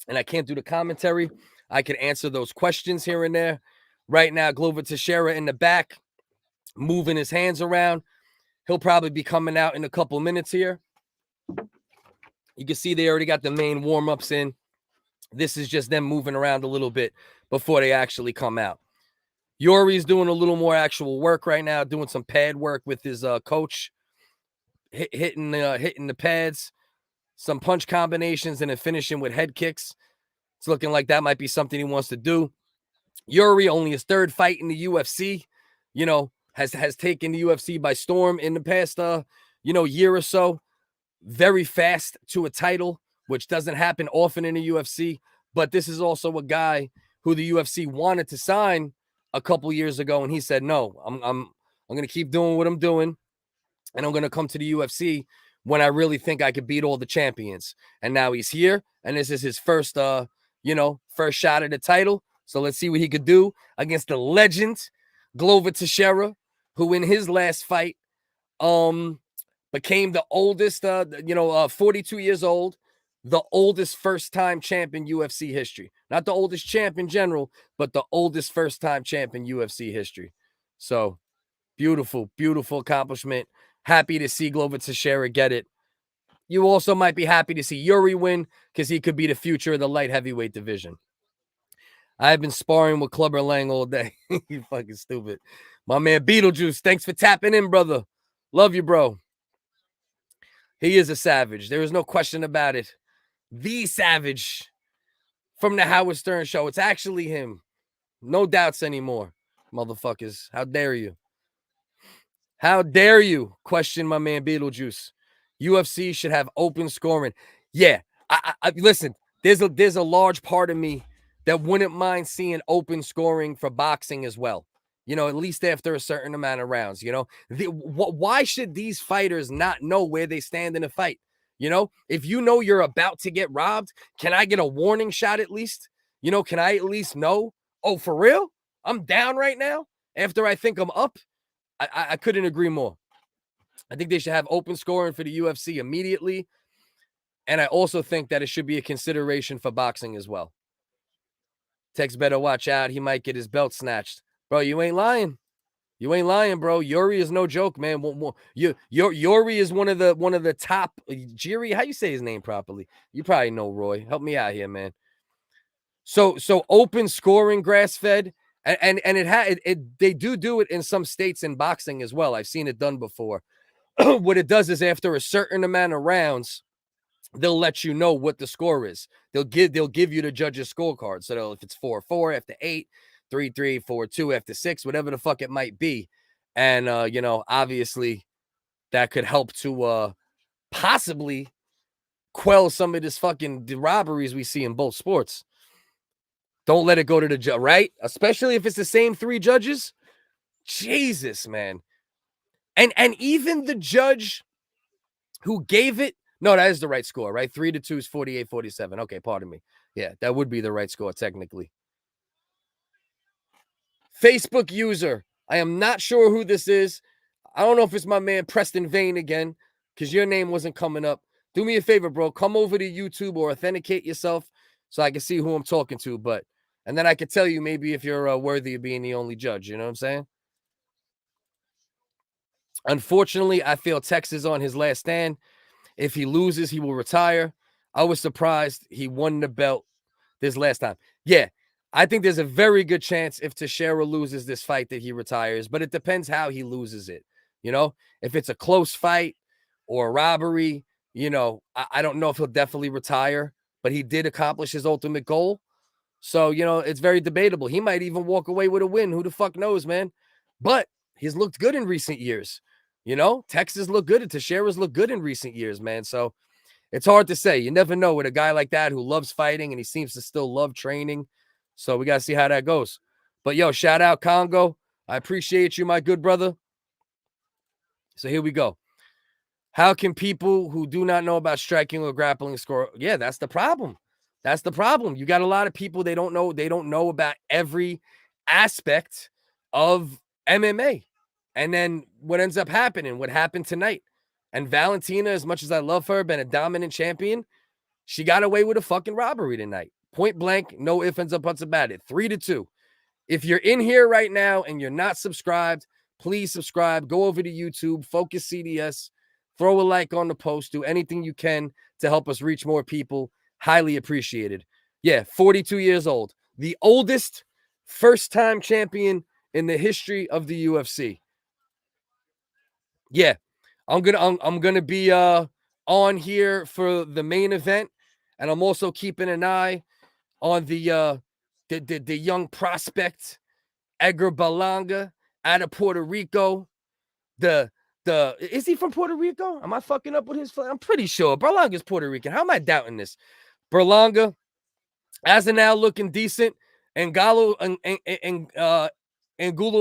and I can't do the commentary, I can answer those questions here and there. Right now, Glover Teixeira in the back, moving his hands around. He'll probably be coming out in a couple minutes here. You can see they already got the main warm-ups in. This is just them moving around a little bit before they actually come out. Yuri's doing a little more actual work right now, doing some pad work with his coach, hitting the pads, some punch combinations, and then finishing with head kicks. It's looking like that might be something he wants to do. Jiri, only his 3rd fight in the UFC, has taken the UFC by storm in the past, year or so. Very fast to a title, which doesn't happen often in the UFC. But this is also a guy who the UFC wanted to sign a couple years ago, and he said, no, I'm going to keep doing what I'm doing, and I'm going to come to the UFC when I really think I could beat all the champions. And now he's here, and this is his first, first shot at the title. So let's see what he could do against the legend, Glover Teixeira, who in his last fight became the oldest, 42 years old, the oldest first-time champ in UFC history. Not the oldest champ in general, but the oldest first-time champ in UFC history. So, beautiful, beautiful accomplishment. Happy to see Glover Teixeira get it. You also might be happy to see Jiri win because he could be the future of the light heavyweight division. I've been sparring with Clubber Lang all day. You fucking stupid. My man Beetlejuice, thanks for tapping in, brother. Love you, bro. He is a savage. There is no question about it. The savage from the Howard Stern show. It's actually him. No doubts anymore, motherfuckers. How dare you? How dare you question my man Beetlejuice? UFC should have open scoring. Yeah, I listen, there's a large part of me that wouldn't mind seeing open scoring for boxing as well. At least after a certain amount of rounds, why should these fighters not know where they stand in a fight? If you're about to get robbed, can I get a warning shot at least? Can I at least know, Oh, for real? I'm down right now after I think I'm up. I couldn't agree more. I think they should have open scoring for the UFC immediately. And I also think that it should be a consideration for boxing as well. Tex better watch out. He might get his belt snatched. Bro, you ain't lying. You ain't lying, bro. Yuri is no joke, man. Yuri is one of the top. Jiri, how you say his name properly? You probably know, Roy. Help me out here, man. So open scoring, grass fed, and they do it in some states in boxing as well. I've seen it done before. What it does is after a certain amount of rounds, they'll let you know what the score is. They'll give you the judges' scorecard. So if it's 4-4 after 8, 3-3, 4-2 after 6, whatever the fuck it might be. And obviously that could help to possibly quell some of this fucking robberies we see in both sports. Don't let it go to the judge, right? Especially if it's the same 3 judges. Jesus, man. And even the judge who gave it, no, that is the right score, right? 3-2 is 48-47. Okay, pardon me. Yeah, that would be the right score, technically. Facebook user. I am not sure who this is. I don't know if it's my man Preston Vane again, because your name wasn't coming up. Do me a favor, bro. Come over to YouTube or authenticate yourself so I can see who I'm talking to. And then I can tell you maybe if you're worthy of being the only judge. You know what I'm saying? Unfortunately, I feel Tex is on his last stand. If he loses, he will retire. I was surprised he won the belt this last time. Yeah, I think there's a very good chance if Teixeira loses this fight that he retires, but it depends how he loses it. If it's a close fight or a robbery, I don't know if he'll definitely retire, but he did accomplish his ultimate goal. So, it's very debatable. He might even walk away with a win. Who the fuck knows, man? But he's looked good in recent years. Texas looked good and Teixeira's looked good in recent years, man. So it's hard to say. You never know with a guy like that who loves fighting and he seems to still love training. So we got to see how that goes. But yo, shout out Congo. I appreciate you, my good brother. So here we go. How can people who do not know about striking or grappling score? Yeah, that's the problem. That's the problem. You got a lot of people, they don't know about every aspect of MMA. And then what ends up happening, what happened tonight. And Valentina, as much as I love her, been a dominant champion, she got away with a fucking robbery tonight. Point blank, no ifs, ands, or buts about it. 3-2. If you're in here right now and you're not subscribed, please subscribe. Go over to YouTube, Focus CDS, throw a like on the post, do anything you can to help us reach more people. Highly appreciated. Yeah, 42 years old. The oldest first-time champion in the history of the UFC. Yeah, I'm gonna be on here for the main event, and I'm also keeping an eye on the young prospect Edgar Berlanga out of Puerto Rico. Is he from Puerto Rico? Am I fucking up with his? I'm pretty sure Berlanga's Puerto Rican. How am I doubting this? Berlanga, as of now, looking decent. Angulo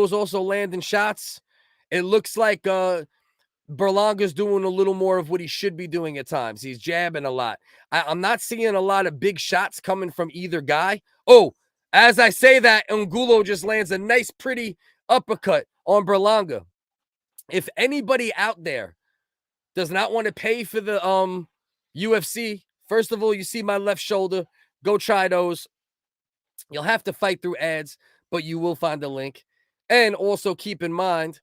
is also landing shots. It looks like Berlanga's doing a little more of what he should be doing at times. He's jabbing a lot. I'm not seeing a lot of big shots coming from either guy. Oh, as I say that, Angulo just lands a nice, pretty uppercut on Berlanga. If anybody out there does not want to pay for the UFC, first of all, you see my left shoulder. Go try those. You'll have to fight through ads, but you will find a link. And also keep in mind,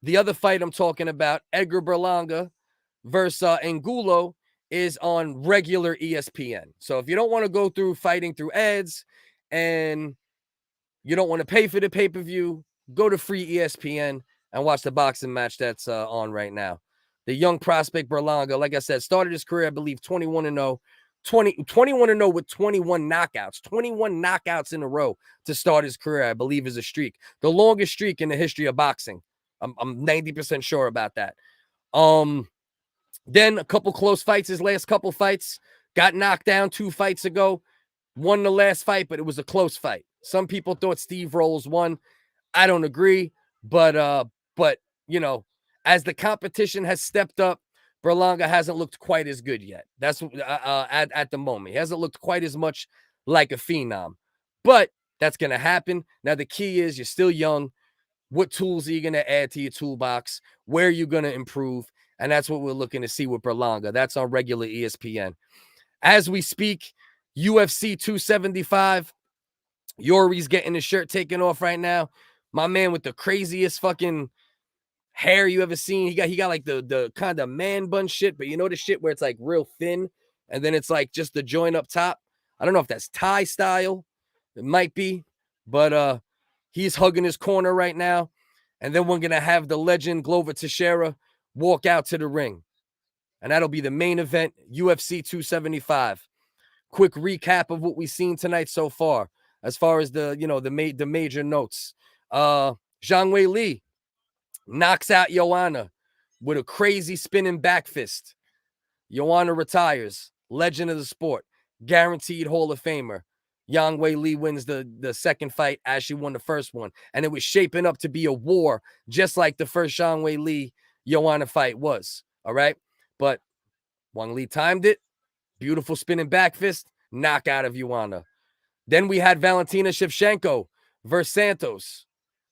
the other fight I'm talking about, Edgar Berlanga versus Angulo, is on regular ESPN. So if you don't want to go through fighting through ads and you don't want to pay for the pay-per-view, go to free ESPN and watch the boxing match that's on right now. The young prospect Berlanga, like I said, started his career, I believe, 21-0. 21-0 with 21 knockouts. 21 knockouts in a row to start his career, I believe, is a streak. The longest streak in the history of boxing. I'm 90% sure about that. Then a couple close fights, his last couple fights, got knocked down 2 fights ago, won the last fight, but it was a close fight. Some people thought Steve Rolls won. I don't agree, but as the competition has stepped up, Berlanga hasn't looked quite as good yet. That's at the moment. He hasn't looked quite as much like a phenom. But That's going to happen. Now, the key is you're still young. What tools are you going to add to your toolbox? Where are you going to improve? And that's what we're looking to see with Berlanga. That's on regular ESPN. As we speak, UFC 275. Yuri's getting his shirt taken off right now. My man with the craziest fucking hair you ever seen. He got like the kind of man bun shit, but you know the shit where it's like real thin and then it's like just the joint up top. I don't know if that's Thai style. It might be, but he's hugging his corner right now. And then we're gonna have the legend Glover Teixeira walk out to the ring. And that'll be the main event, UFC 275. Quick recap of what we've seen tonight so far, as far as the major notes. Zhang Weili knocks out Joanna with a crazy spinning back fist. Joanna retires, legend of the sport, guaranteed Hall of Famer. Zhang Weili wins the second fight as she won the first one. And it was shaping up to be a war, just like the first Zhang Weili Joanna fight was. All right. But Wang Li timed it. Beautiful spinning back fist. Knockout of Joanna. Then we had Valentina Shevchenko versus Santos.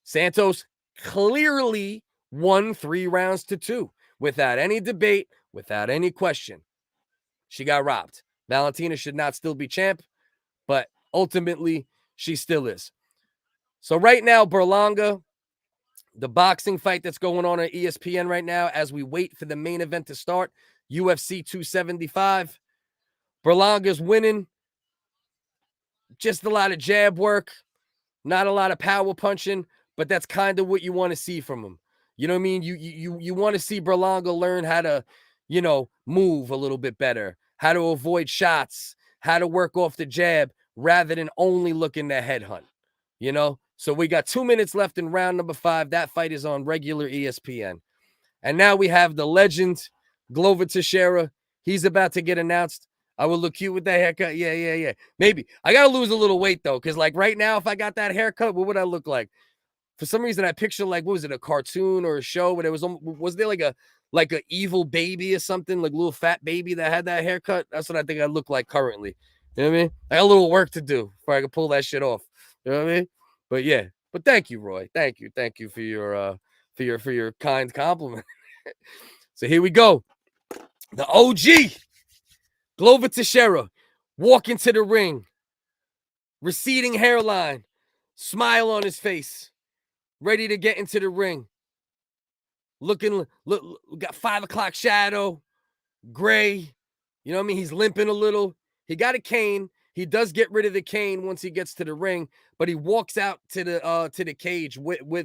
Santos clearly won 3 rounds to 2 without any debate, without any question. She got robbed. Valentina should not still be champ, but ultimately she still is. So right now, Berlanga, the boxing fight that's going on ESPN right now as we wait for the main event to start, UFC 275. Berlanga's winning. Just a lot of jab work, not a lot of power punching, but that's kind of what you want to see from him. You know what I mean? You want to see Berlanga learn how to, move a little bit better, how to avoid shots, how to work off the jab rather than only looking to headhunt, So we got 2 minutes left in round number 5. That fight is on regular ESPN. And now we have the legend, Glover Teixeira. He's about to get announced. I will look cute with that haircut. Yeah. Maybe. I got to lose a little weight, though, because, like, right now, if I got that haircut, what would I look like? For some reason, I picture, like, what was it, a cartoon or a show where there was there like a evil baby or something, like a little fat baby that had that haircut? That's what I think I look like currently. You know what I mean? I got a little work to do before I can pull that shit off. You know what I mean? But yeah. But thank you, Roy. Thank you for your kind compliment. So here we go. The OG, Glover Teixeira, walk into the ring, receding hairline, smile on his face, ready to get into the ring. Got 5 o'clock shadow, gray. You know what I mean? He's limping a little. He got a cane. He does get rid of the cane once he gets to the ring, but he walks out to the cage with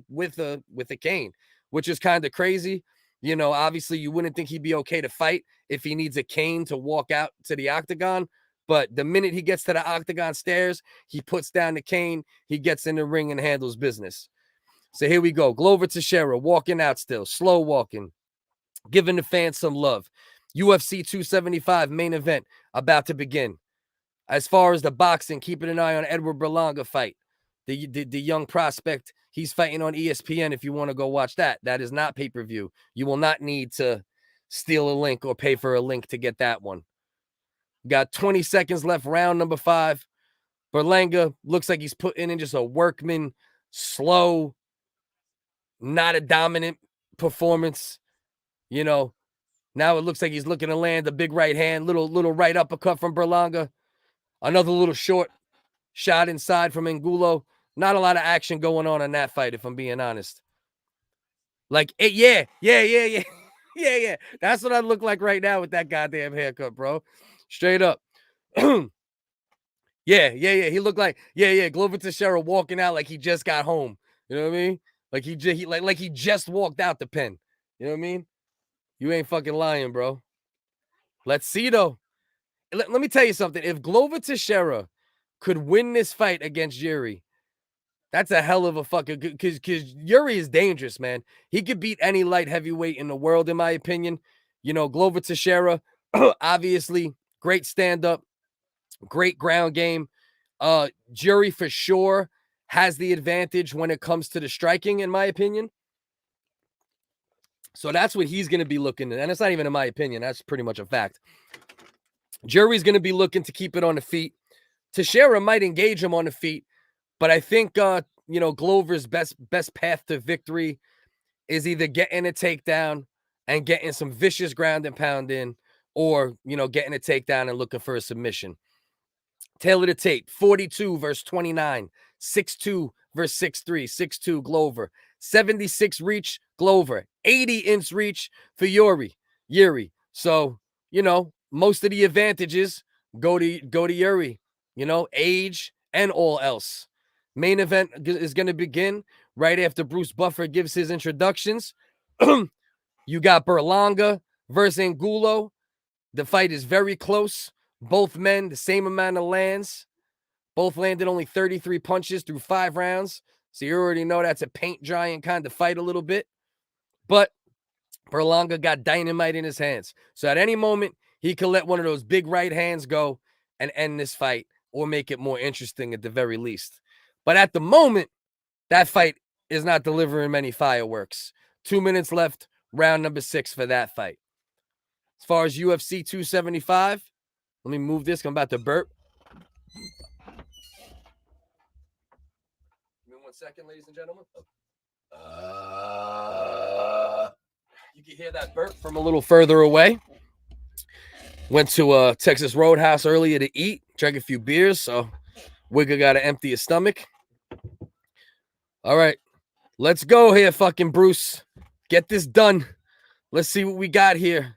a cane, which is kind of crazy. Obviously you wouldn't think he'd be okay to fight if he needs a cane to walk out to the octagon. But the minute he gets to the octagon stairs, he puts down the cane, he gets in the ring and handles business. So here we go. Glover Teixeira walking out still, slow walking, giving the fans some love. UFC 275 main event about to begin. As far as the boxing, keeping an eye on Edgar Berlanga fight. The young prospect, he's fighting on ESPN if you want to go watch that. That is not pay-per-view. You will not need to steal a link or pay for a link to get that one. Got 20 seconds left, round number 5. Berlanga looks like he's putting in just a workman, slow, not a dominant performance. Now it looks like he's looking to land a big right hand, little right uppercut from Berlanga. Another little short shot inside from Angulo. Not a lot of action going on in that fight, if I'm being honest. Like, yeah. That's what I look like right now with that goddamn haircut, bro. Straight up. Yeah. He looked like, Glover Teixeira walking out like he just got home. You know what I mean? Like he just walked out the pen. You know what I mean? You ain't fucking lying, bro. Let's see, though. Let me tell you something. If Glover Teixeira could win this fight against Jiri, that's a hell of a fucking, because Jiri is dangerous, man. He could beat any light heavyweight in the world, in my opinion. Glover Teixeira, obviously, great stand-up, great ground game. Jiri for sure has the advantage when it comes to the striking, in my opinion. So that's what he's going to be looking at. And it's not even in my opinion. That's pretty much a fact. Jiri's going to be looking to keep it on the feet. Teixeira might engage him on the feet, But I think Glover's best path to victory is either getting a takedown and getting some vicious ground and pound in, or getting a takedown and looking for a submission. Tail of the tape, 42 versus 29, 6'2 versus 6'3, 6'2 Glover, 76 reach Glover, 80-inch reach for Yuri. So, most of the advantages go to Yuri, age and all else. Main event is going to begin right after Bruce Buffer gives his introductions. You got Berlanga versus Angulo. The fight is very close. Both men, the same amount of lands. Both landed only 33 punches through 5 rounds. So you already know that's a paint drying kind of fight a little bit. But Berlanga got dynamite in his hands. So at any moment, he could let one of those big right hands go and end this fight, or make it more interesting at the very least. But at the moment, that fight is not delivering many fireworks. 2 minutes left, round number 6 for that fight. As far as UFC 275, let me move this. I'm about to burp. Give me 1 second, ladies and gentlemen. You can hear that burp from a little further away. Went to a Texas Roadhouse earlier to eat, drank a few beers, so Wigger got to empty his stomach. All right, let's go here, fucking Bruce. Get this done. Let's see what we got here.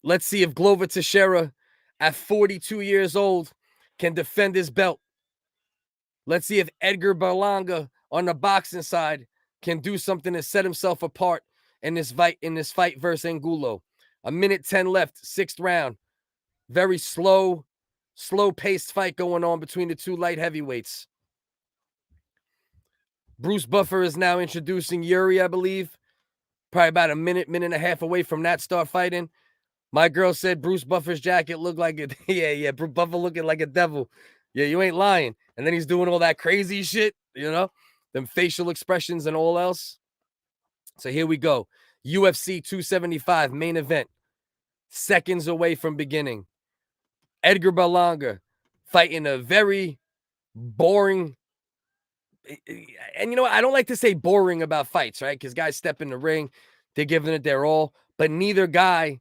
Let's see if Glover Teixeira, at 42 years old, can defend his belt. Let's see if Edgar Berlanga on the boxing side can do something to set himself apart in this fight versus Angulo. 1:10 left, 6th round. Very slow-paced fight going on between the two light heavyweights. Bruce Buffer is now introducing Yuri, I believe. Probably about a minute and a half away from that start fighting. My girl said Bruce Buffer's jacket looked like it. Yeah, Bruce Buffer looking like a devil. Yeah, you ain't lying. And then he's doing all that crazy shit, them facial expressions and all else. So here we go. UFC 275 main event. Seconds away from beginning. Edgar Berlanga fighting a very boring. And I don't like to say boring about fights, right? Because guys step in the ring, they're giving it their all. But neither guy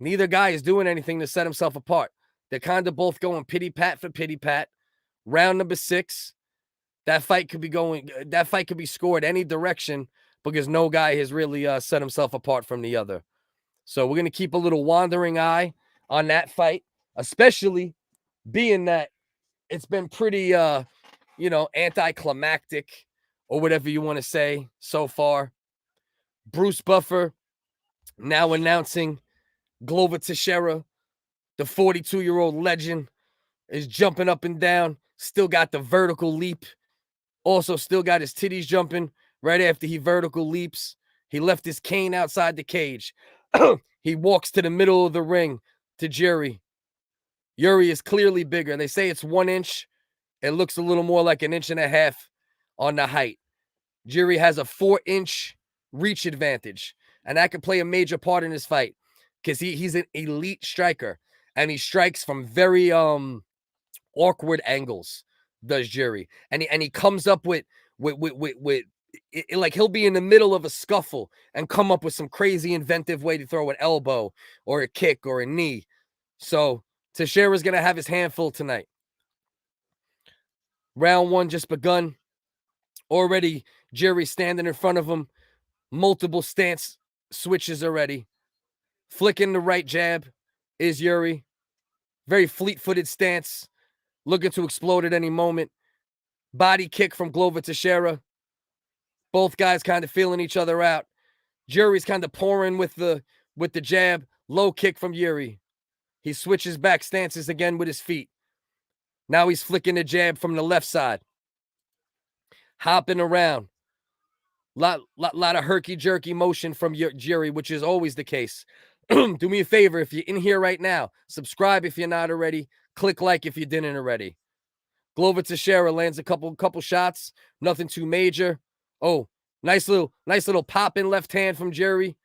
is doing anything to set himself apart. They're kind of both going pity-pat for pity-pat. Round number 6. That fight could be scored any direction because no guy has really set himself apart from the other. So we're going to keep a little wandering eye on that fight, especially being that it's been pretty, anticlimactic or whatever you want to say so far. Bruce Buffer now announcing Glover Teixeira, the 42-year-old legend, is jumping up and down, still got the vertical leap, also still got his titties jumping right after he vertical leaps. He left his cane outside the cage. He walks to the middle of the ring to Yuri. Yuri is clearly bigger. They say it's 1 inch. It looks a little more like 1.5 inches on the height. Yuri has a 4-inch reach advantage, and that could play a major part in this fight because he's an elite striker, and he strikes from very awkward angles, does Yuri. And he comes up with like he'll be in the middle of a scuffle and come up with some crazy inventive way to throw an elbow or a kick or a knee. So Teixeira's going to have his handful tonight. Round 1 just begun. Already Yuri standing in front of him. Multiple stance switches already. Flicking the right jab is Yuri. Very fleet-footed stance. Looking to explode at any moment. Body kick from Glover Teixeira. Both guys kind of feeling each other out. Yuri's kind of pouring with the jab. Low kick from Yuri. He switches back stances again with his feet. Now he's flicking the jab from the left side. Hopping around. Lot of herky-jerky motion from Yuri, which is always the case. Do me a favor, if you're in here right now, subscribe if you're not already. Click like if you didn't already. Glover Teixeira lands a couple shots. Nothing too major. Oh, nice little pop in left hand from Yuri.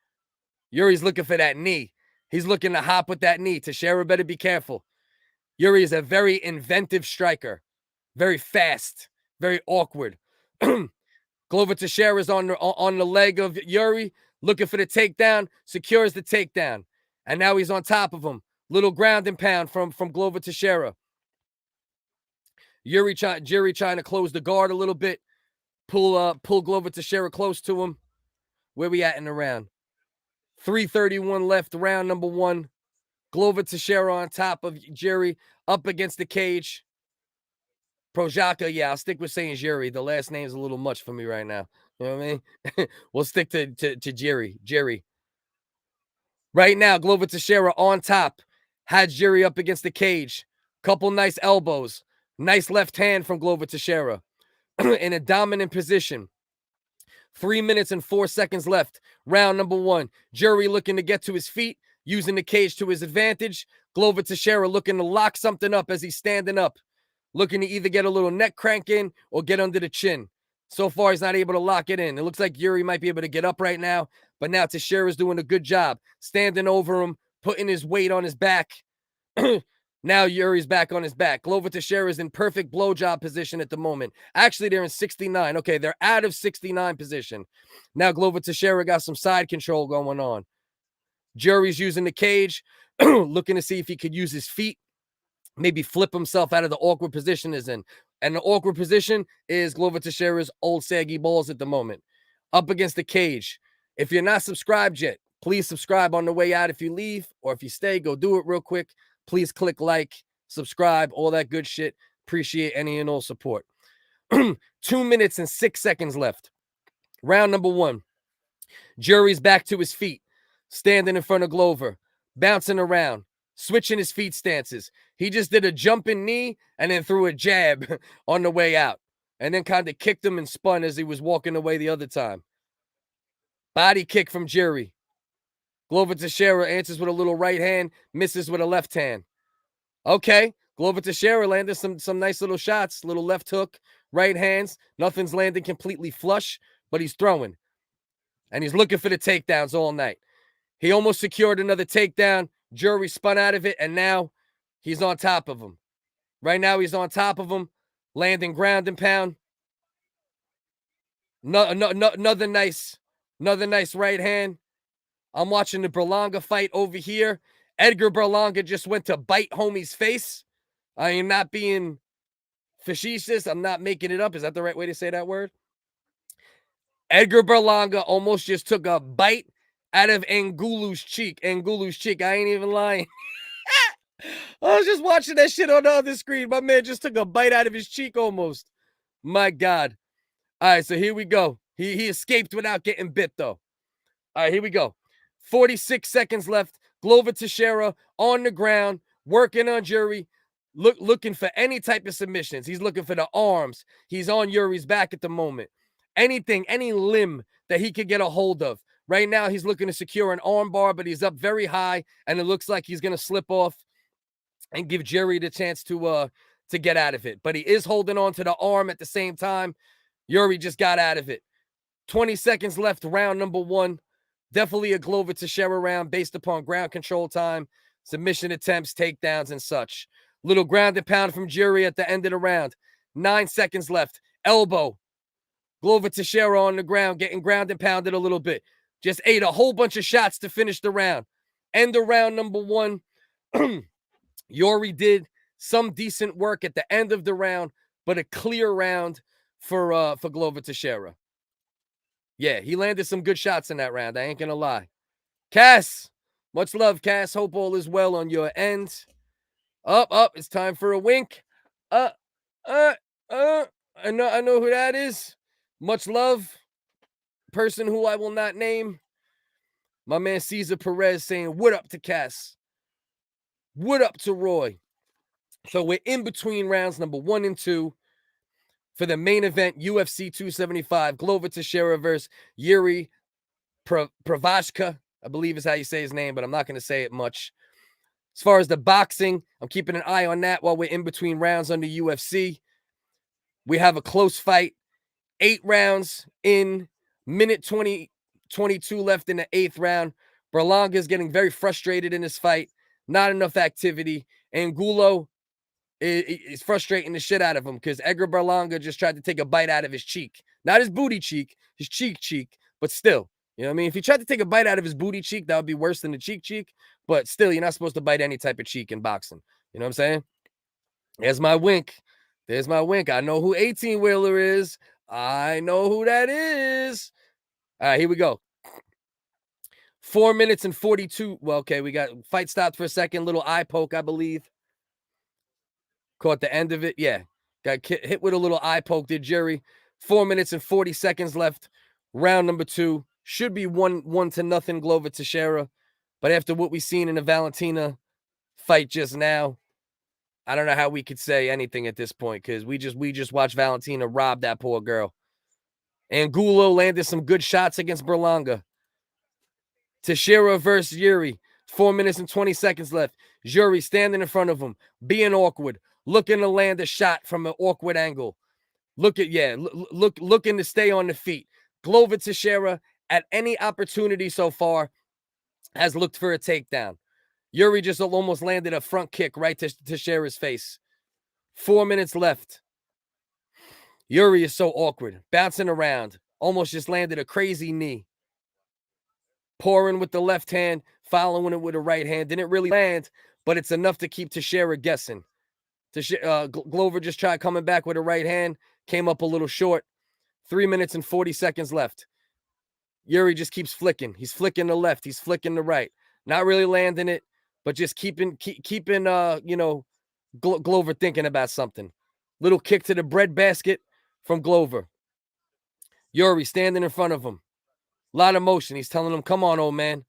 Yuri's looking for that knee. He's looking to hop with that knee. Teixeira better be careful. Yuri is a very inventive striker. very fast, very awkward. Glover Teixeira is on the leg of Jiri, looking for the takedown, secures the takedown. And now he's on top of him. Little ground and pound from Glover Teixeira. Jiri trying to close the guard a little bit. Pull Glover Teixeira close to him. Where we at in the round? 3:31 left, round number 1. Glover Teixeira on top of Jiri, up against the cage. Prochazka, yeah, I'll stick with saying Jiri. The last name's a little much for me right now. You know what I mean? We'll stick to Jiri. Right now, Glover Teixeira on top. Had Jiri up against the cage. Couple nice elbows. Nice left hand from Glover Teixeira. In a dominant position. 3 minutes and 4 seconds left. Round number 1. Jiri looking to get to his feet, using the cage to his advantage. Glover Teixeira looking to lock something up as he's standing up. Looking to either get a little neck crank in or get under the chin. So far, he's not able to lock it in. It looks like Jiri might be able to get up right now, but now Teixeira's doing a good job. Standing over him, putting his weight on his back. Now Jiri's back on his back. Glover Teixeira is in perfect blowjob position at the moment. Actually, they're in 69. Okay, they're out of 69 position. Now Glover Teixeira got some side control going on. Jiri's using the cage, looking to see if he could use his feet. Maybe flip himself out of the awkward position he's in. And the awkward position is Glover Teixeira's old saggy balls at the moment. Up against the cage. If you're not subscribed yet, please subscribe on the way out. If you leave or if you stay, go do it real quick. Please click like, subscribe, all that good shit. Appreciate any and all support. 2 minutes and 6 seconds left. Round number 1. Jiri's back to his feet. Standing in front of Glover. Bouncing around. Switching his feet stances. He just did a jumping knee and then threw a jab on the way out. And then kind of kicked him and spun as he was walking away the other time. Body kick from Jiri. Glover Teixeira answers with a little right hand, misses with a left hand. Okay, Glover Teixeira landed some nice little shots, little left hook, right hands. Nothing's landing completely flush, but he's throwing. And he's looking for the takedowns all night. He almost secured another takedown. Jiri spun out of it, and now he's on top of him. Right now, he's on top of him, landing ground and pound. Another nice right hand. I'm watching the Berlanga fight over here. Edgar Berlanga just went to bite homie's face. I am not being facetious. I'm not making it up. Is that the right way to say that word? Edgar Berlanga almost just took a bite out of Angulos Cheek. Angulos Cheek. I ain't even lying. I was just watching that shit on the other screen. My man just took a bite out of his cheek almost. My God. All right, so here we go. He escaped without getting bit, though. All right, here we go. 46 seconds left. Glover Teixeira on the ground, working on Jiri, looking for any type of submissions. He's looking for the arms. He's on Jiri's back at the moment. Anything, any limb that he could get a hold of. Right now, he's looking to secure an arm bar, but he's up very high, and it looks like he's going to slip off and give Jiri the chance to get out of it. But he is holding on to the arm at the same time. Jiri just got out of it. 20 seconds left, round number 1. Definitely a Glover Teixeira round based upon ground control time, submission attempts, takedowns, and such. Little ground and pound from Jiri at the end of the round. 9 seconds left. Elbow. Glover Teixeira on the ground, getting ground and pounded a little bit. Just ate a whole bunch of shots to finish the round. End of round number 1. Jiri did some decent work at the end of the round, but a clear round for Glover Teixeira. Yeah, he landed some good shots in that round. I ain't gonna lie. Cass, much love, Cass. Hope all is well on your end. Up. It's time for a wink. I know who that is. Much love. Person who I will not name. My man Cesar Perez saying, what up to Cass? What up to Roy? So we're in between rounds number 1 and 2. For the main event, UFC 275, Glover Teixeira versus Jiri Prochazka, I believe is how you say his name, but I'm not going to say it much. As far as the boxing, I'm keeping an eye on that while we're in between rounds on the UFC. We have a close fight. 8 rounds in, minute 22 left in the 8th round. Berlanga is getting very frustrated in this fight. Not enough activity. Angulo is frustrating the shit out of him because Edgar Berlanga just tried to take a bite out of his cheek. Not his booty cheek, his cheek, but still. You know what I mean? If he tried to take a bite out of his booty cheek, that would be worse than the cheek. But still, you're not supposed to bite any type of cheek in boxing. You know what I'm saying? There's my wink. There's my wink. I know who 18-wheeler is. I know who that is. All right, here we go. 4 minutes and 42. Well, okay, we got fight stopped for a second. Little eye poke, I believe. Caught the end of it. Yeah. Got hit with a little eye poke, did Jiri. 4 minutes and 40 seconds left. Round number 2. Should be 1-0 Glover Teixeira. But after what we've seen in the Valentina fight just now, I don't know how we could say anything at this point because we just watched Valentina rob that poor girl. Angulo landed some good shots against Berlanga. Teixeira versus Jiri. 4 minutes and 20 seconds left. Jiri standing in front of him, being awkward, looking to land a shot from an awkward angle. Looking to stay on the feet. Glover Teixeira, at any opportunity so far, has looked for a takedown. Jiri just almost landed a front kick right to Teixeira's face. 4 minutes left. Jiri is so awkward, bouncing around, almost just landed a crazy knee. Pouring with the left hand, following it with the right hand. Didn't really land, but it's enough to keep Teixeira guessing. Glover just tried coming back with a right hand, came up a little short. 3 minutes and 40 seconds left. Jiri just keeps flicking. He's flicking the left. He's flicking the right. Not really landing it, but just keeping Glover thinking about something. Little kick to the bread basket from Glover. Jiri standing in front of him. A lot of motion. He's telling him, come on, old man.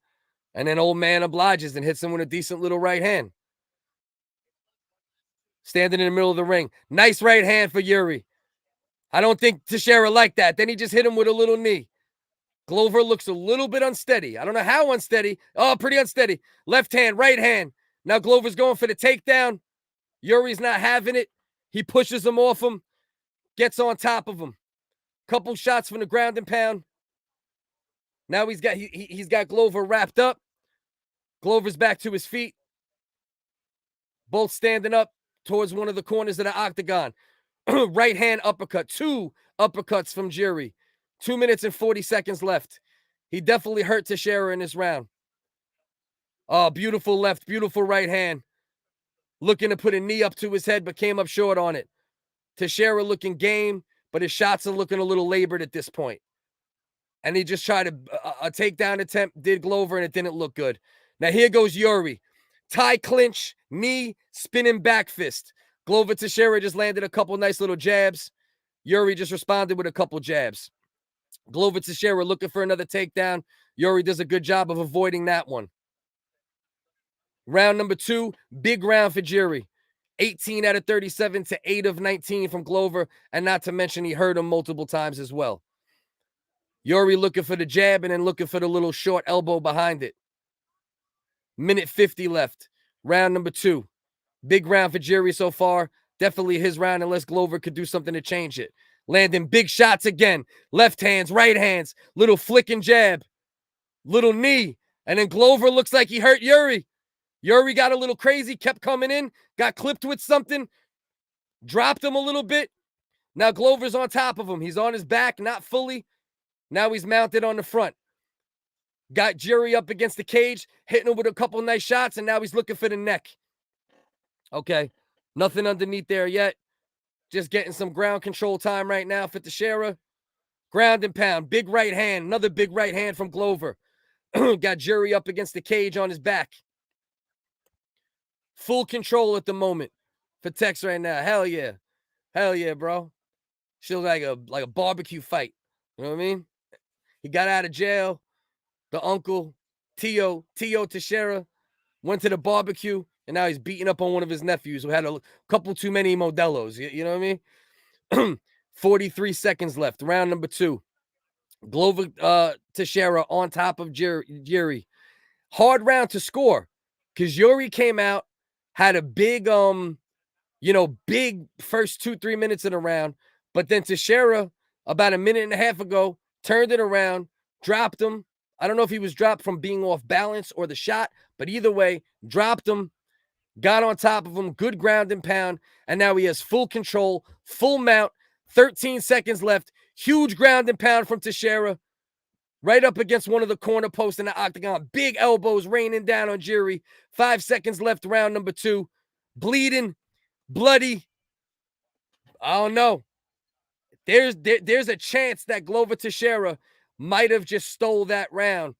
And then old man obliges and hits him with a decent little right hand. Standing in the middle of the ring. Nice right hand for Jiri. I don't think Teixeira liked that. Then he just hit him with a little knee. Glover looks a little bit unsteady. I don't know how unsteady. Oh, pretty unsteady. Left hand, right hand. Now Glover's going for the takedown. Jiri's not having it. He pushes him off him. Gets on top of him. Couple shots from the ground and pound. Now he's got Glover wrapped up. Glover's back to his feet. Both standing up towards one of the corners of the octagon. Right hand uppercut. 2 uppercuts from Jiri. 2 minutes and 40 seconds left. He definitely hurt Teixeira in this round. Oh, beautiful left, beautiful right hand. Looking to put a knee up to his head, but came up short on it. Teixeira looking game, but his shots are looking a little labored at this point. And he just tried a takedown attempt, did Glover, and it didn't look good. Now here goes Jiri. Tie clinch, knee, spinning back fist. Glover Teixeira just landed a couple nice little jabs. Jiri just responded with a couple jabs. Glover Teixeira looking for another takedown. Jiri does a good job of avoiding that one. Round number 2, big round for Jiri. 18 out of 37 to 8 of 19 from Glover, and not to mention he hurt him multiple times as well. Jiri looking for the jab and then looking for the little short elbow behind it. Minute 50 left. Round number 2. Big round for Jiri so far. Definitely his round unless Glover could do something to change it. Landing big shots again. Left hands, right hands. Little flick and jab. Little knee. And then Glover looks like he hurt Jiri. Jiri got a little crazy, kept coming in, got clipped with something, dropped him a little bit. Now Glover's on top of him. He's on his back, not fully. Now he's mounted on the front. Got Jiri up against the cage, hitting him with a couple nice shots, and now he's looking for the neck. Okay, nothing underneath there yet. Just getting some ground control time right now for Teixeira. Ground and pound, big right hand, another big right hand from Glover. Got Jiri up against the cage on his back. Full control at the moment for Tex right now. Hell yeah. Hell yeah, bro. Feels like a barbecue fight. You know what I mean? He got out of jail. The uncle, Tio Teixeira, went to the barbecue, and now he's beating up on one of his nephews who had a couple too many Modelos. You know what I mean? 43 seconds left. Round number 2. Glover Teixeira on top of Jiri. Hard round to score because Jiri came out, had a big, big first 2-3 minutes of the round. But then Teixeira, about a minute and a half ago, turned it around, dropped him. I don't know if he was dropped from being off balance or the shot, but either way, dropped him. got on top of him, good ground and pound, and now he has full control, full mount, 13 seconds left, huge ground and pound from Teixeira, right up against one of the corner posts in the octagon, big elbows raining down on Jiri, 5 seconds left, round number 2, bleeding, bloody, I don't know. There's a chance that Glover Teixeira might have just stole that round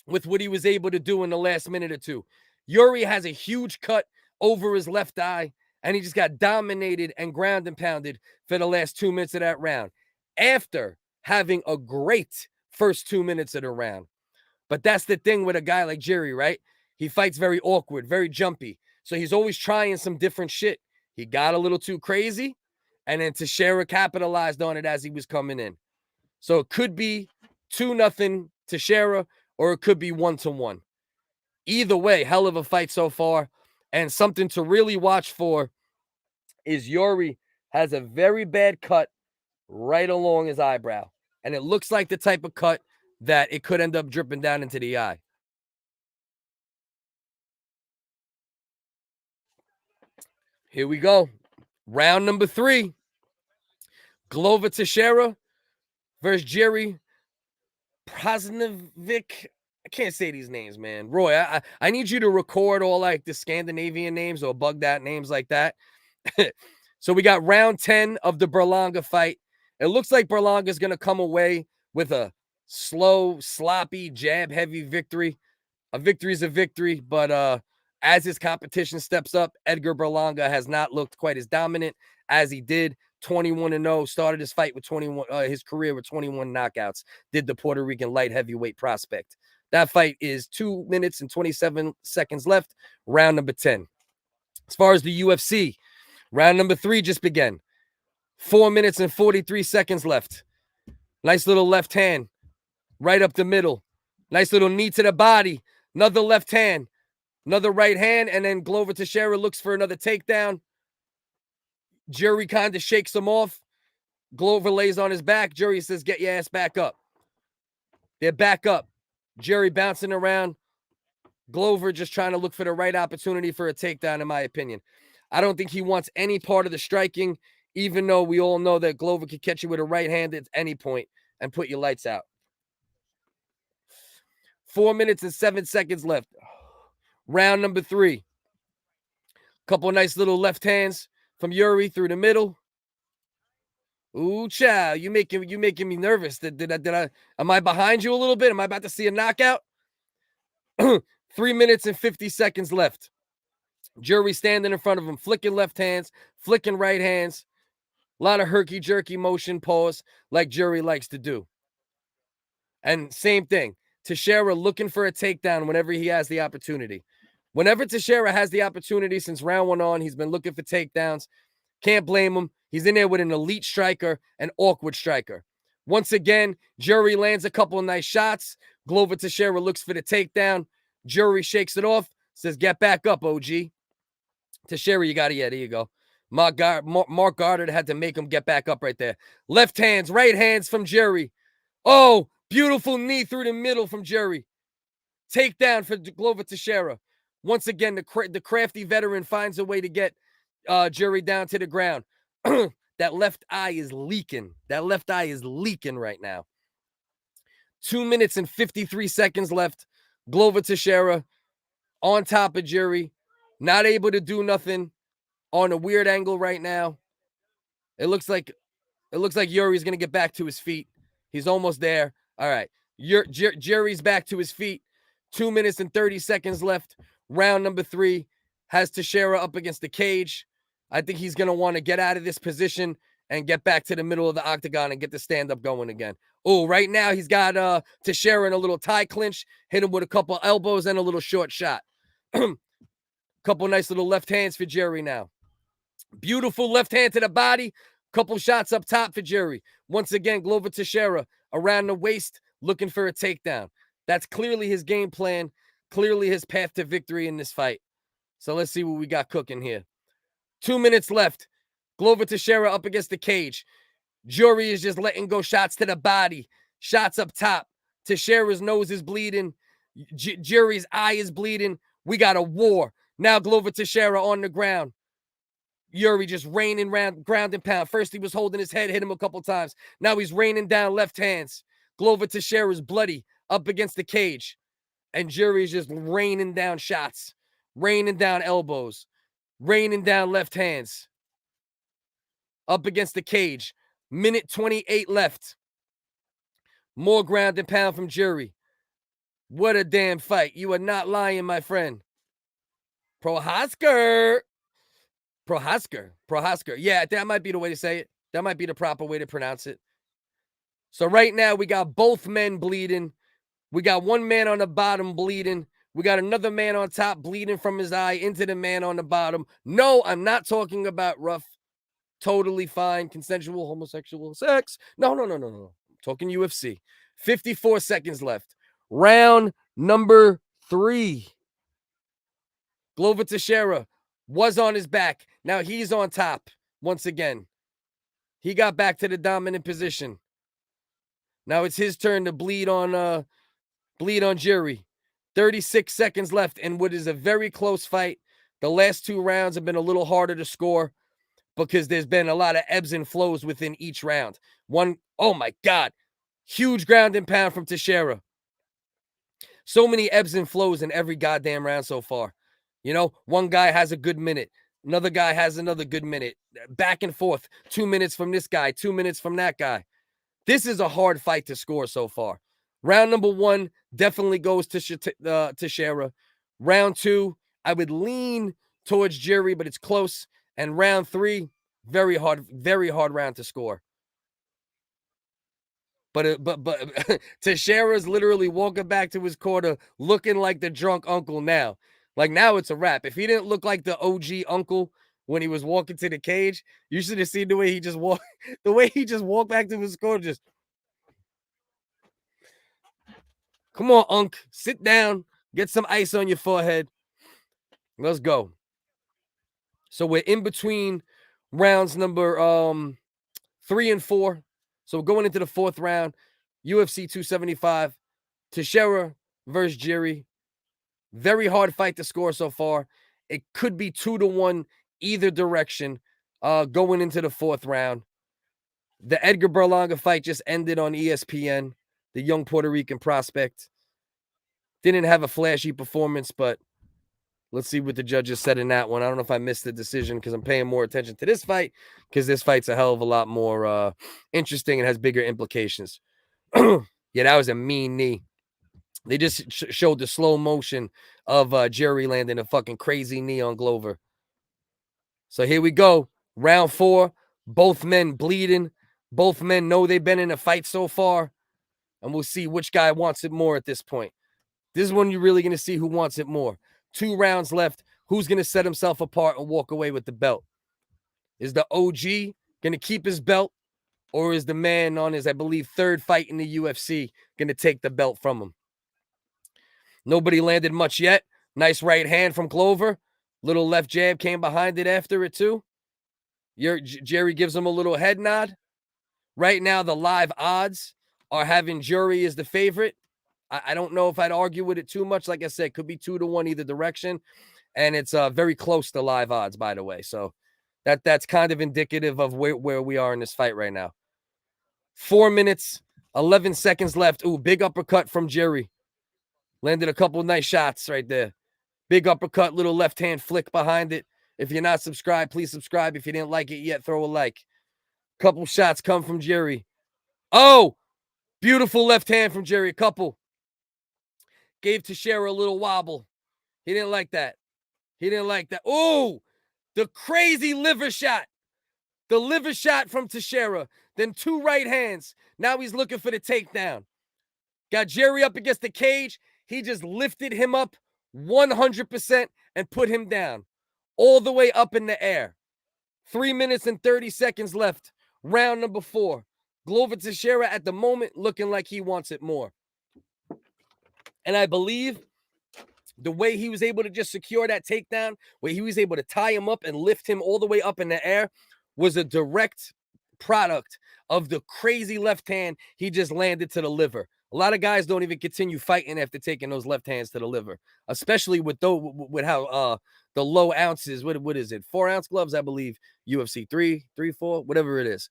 with what he was able to do in the last minute or two. Jiri has a huge cut over his left eye, and he just got dominated and ground and pounded for the last 2 minutes of that round after having a great first 2 minutes of the round. But that's the thing with a guy like Jiri, right? He fights very awkward, very jumpy. So he's always trying some different shit. He got a little too crazy, and then Teixeira capitalized on it as he was coming in. So it could be 2-0 Teixeira, or it could be 1-1. Either way, hell of a fight so far. And something to really watch for is Jiri has a very bad cut right along his eyebrow. And it looks like the type of cut that it could end up dripping down into the eye. Here we go. Round number 3. Glover Teixeira versus Jiri Prochazka. I can't say these names, man. Roy, I need you to record all like the Scandinavian names or Baghdad names like that. So we got round 10 of the Berlanga fight. It looks like Berlanga is going to come away with a slow, sloppy, jab-heavy victory. A victory is a victory, but as his competition steps up, Edgar Berlanga has not looked quite as dominant as he did. 21-0, started his fight with 21, his career with 21 knockouts. Did the Puerto Rican light heavyweight prospect. That fight is 2 minutes and 27 seconds left. Round number 10. As far as the UFC, round number 3 just began. 4 minutes and 43 seconds left. Nice little left hand right up the middle. Nice little knee to the body. Another left hand. Another right hand. And then Glover Teixeira looks for another takedown. Jiri kind of shakes him off. Glover lays on his back. Jiri says, get your ass back up. They're back up. Jiri bouncing around. Glover just trying to look for the right opportunity for a takedown, in my opinion. I don't think he wants any part of the striking, even though we all know that Glover could catch you with a right hand at any point and put your lights out. 4 minutes and 7 seconds left. Round number 3. Couple of nice little left hands from Jiri through the middle. Ooh, child, you making me nervous. Am I behind you a little bit? Am I about to see a knockout? 3 minutes and 50 seconds left. Jiri standing in front of him, flicking left hands, flicking right hands. A lot of herky-jerky motion, pause, like Jiri likes to do. And same thing, Teixeira looking for a takedown whenever he has the opportunity. Whenever Teixeira has the opportunity since round 1 on, he's been looking for takedowns. Can't blame him. He's in there with an elite striker, an awkward striker. Once again, Jiri lands a couple of nice shots. Glover Teixeira looks for the takedown. Jiri shakes it off, says, get back up, OG. Teixeira, you got it. Yeah, there you go. Mark Goddard had to make him get back up right there. Left hands, right hands from Jiri. Oh, beautiful knee through the middle from Jiri. Takedown for Glover Teixeira. Once again, the crafty veteran finds a way to get Jiri down to the ground. That left eye is leaking. That left eye is leaking right now. 2 minutes and 53 seconds left. Glover Teixeira on top of Jiri. Not able to do nothing on a weird angle right now. It looks like Jiri's going to get back to his feet. He's almost there. All right. Jiri's back to his feet. 2 minutes and 30 seconds left. Round number 3 has Teixeira up against the cage. I think he's going to want to get out of this position and get back to the middle of the octagon and get the stand-up going again. Oh, right now he's got Teixeira in a little tie clinch, hit him with a couple elbows and a little short shot. Couple nice little left hands for Jiri now. Beautiful left hand to the body. Couple shots up top for Jiri. Once again, Glover Teixeira around the waist looking for a takedown. That's clearly his game plan, clearly his path to victory in this fight. So let's see what we got cooking here. 2 minutes left. Glover Teixeira up against the cage. Jiri is just letting go shots to the body. Shots up top. Teixeira's nose is bleeding. Jiri's eye is bleeding. We got a war. Now Glover Teixeira on the ground. Jiri just raining ground and pound. First he was holding his head, hit him a couple times. Now he's raining down left hands. Glover Teixeira is bloody up against the cage. And Jiri's just raining down shots, raining down elbows, raining down left hands. Up against the cage. Minute 28 left. More ground and pound from Jiri. What a damn fight. You are not lying, my friend. Prochazka. Yeah, that might be the way to say it. That might be the proper way to pronounce it. So right now, we got both men bleeding. We got one man on the bottom bleeding. We got another man on top bleeding from his eye into the man on the bottom. No, I'm not talking about rough, totally fine, consensual, homosexual sex. No. I'm talking UFC. 54 seconds left. Round number 3. Glover Teixeira was on his back. Now he's on top once again. He got back to the dominant position. Now it's his turn to bleed on Jiri. 36 seconds left in what is a very close fight. The last 2 rounds have been a little harder to score because there's been a lot of ebbs and flows within each round. Oh my God, huge ground and pound from Teixeira. So many ebbs and flows in every goddamn round so far. You know, one guy has a good minute. Another guy has another good minute. Back and forth. 2 minutes from this guy, 2 minutes from that guy. This is a hard fight to score so far. Round number 1 definitely goes to Teixeira. Round 2, I would lean towards Jiri, but it's close. And round 3, very hard round to score. But Teixeira's literally walking back to his corner looking like the drunk uncle now. Like now it's a wrap. If he didn't look like the OG uncle when he was walking to the cage, you should have seen the way he just walked. The way he just walked back to his corner. Just come on, Unc, sit down, get some ice on your forehead. Let's go. So we're in between rounds number 3 and 4. So we're going into the 4th round. UFC 275. Teixeira versus Jiri. Very hard fight to score so far. It could be 2-1 either direction going into the 4th round. The Edgar Berlanga fight just ended on ESPN. The young Puerto Rican prospect. Didn't have a flashy performance, but let's see what the judges said in that one. I don't know if I missed the decision because I'm paying more attention to this fight because this fight's a hell of a lot more interesting and has bigger implications. Yeah, that was a mean knee. They just showed the slow motion of Jiri landing a fucking crazy knee on Glover. So here we go. Round 4. Both men bleeding. Both men know they've been in a fight so far. And we'll see which guy wants it more at this point. This is when you're really going to see who wants it more. 2 rounds left. Who's going to set himself apart and walk away with the belt? Is the OG going to keep his belt? Or is the man on his, I believe, 3rd fight in the UFC going to take the belt from him? Nobody landed much yet. Nice right hand from Glover. Little left jab came behind it after it too. Jiri gives him a little head nod. Right now, the live odds are having Jiri as the favorite. I don't know if I'd argue with it too much. Like I said, could be 2-1 either direction. And it's very close to live odds, by the way. So that's kind of indicative of where we are in this fight right now. 4 minutes, 11 seconds left. Ooh, big uppercut from Jiri. Landed a couple of nice shots right there. Big uppercut, little left hand flick behind it. If you're not subscribed, please subscribe. If you didn't like it yet, throw a like. Couple shots come from Jiri. Oh, beautiful left hand from Jiri. Couple. Gave Teixeira a little wobble. He didn't like that. Oh, the crazy liver shot. The liver shot from Teixeira. Then 2 right hands. Now he's looking for the takedown. Got Jiri up against the cage. He just lifted him up 100% and put him down. All the way up in the air. 3 minutes and 30 seconds left. Round number 4. Glover Teixeira at the moment looking like he wants it more. And I believe the way he was able to just secure that takedown, where he was able to tie him up and lift him all the way up in the air, was a direct product of the crazy left hand he just landed to the liver. A lot of guys don't even continue fighting after taking those left hands to the liver, especially with how low ounces. What is it? 4-ounce gloves, I believe. UFC 3, 4, whatever it is.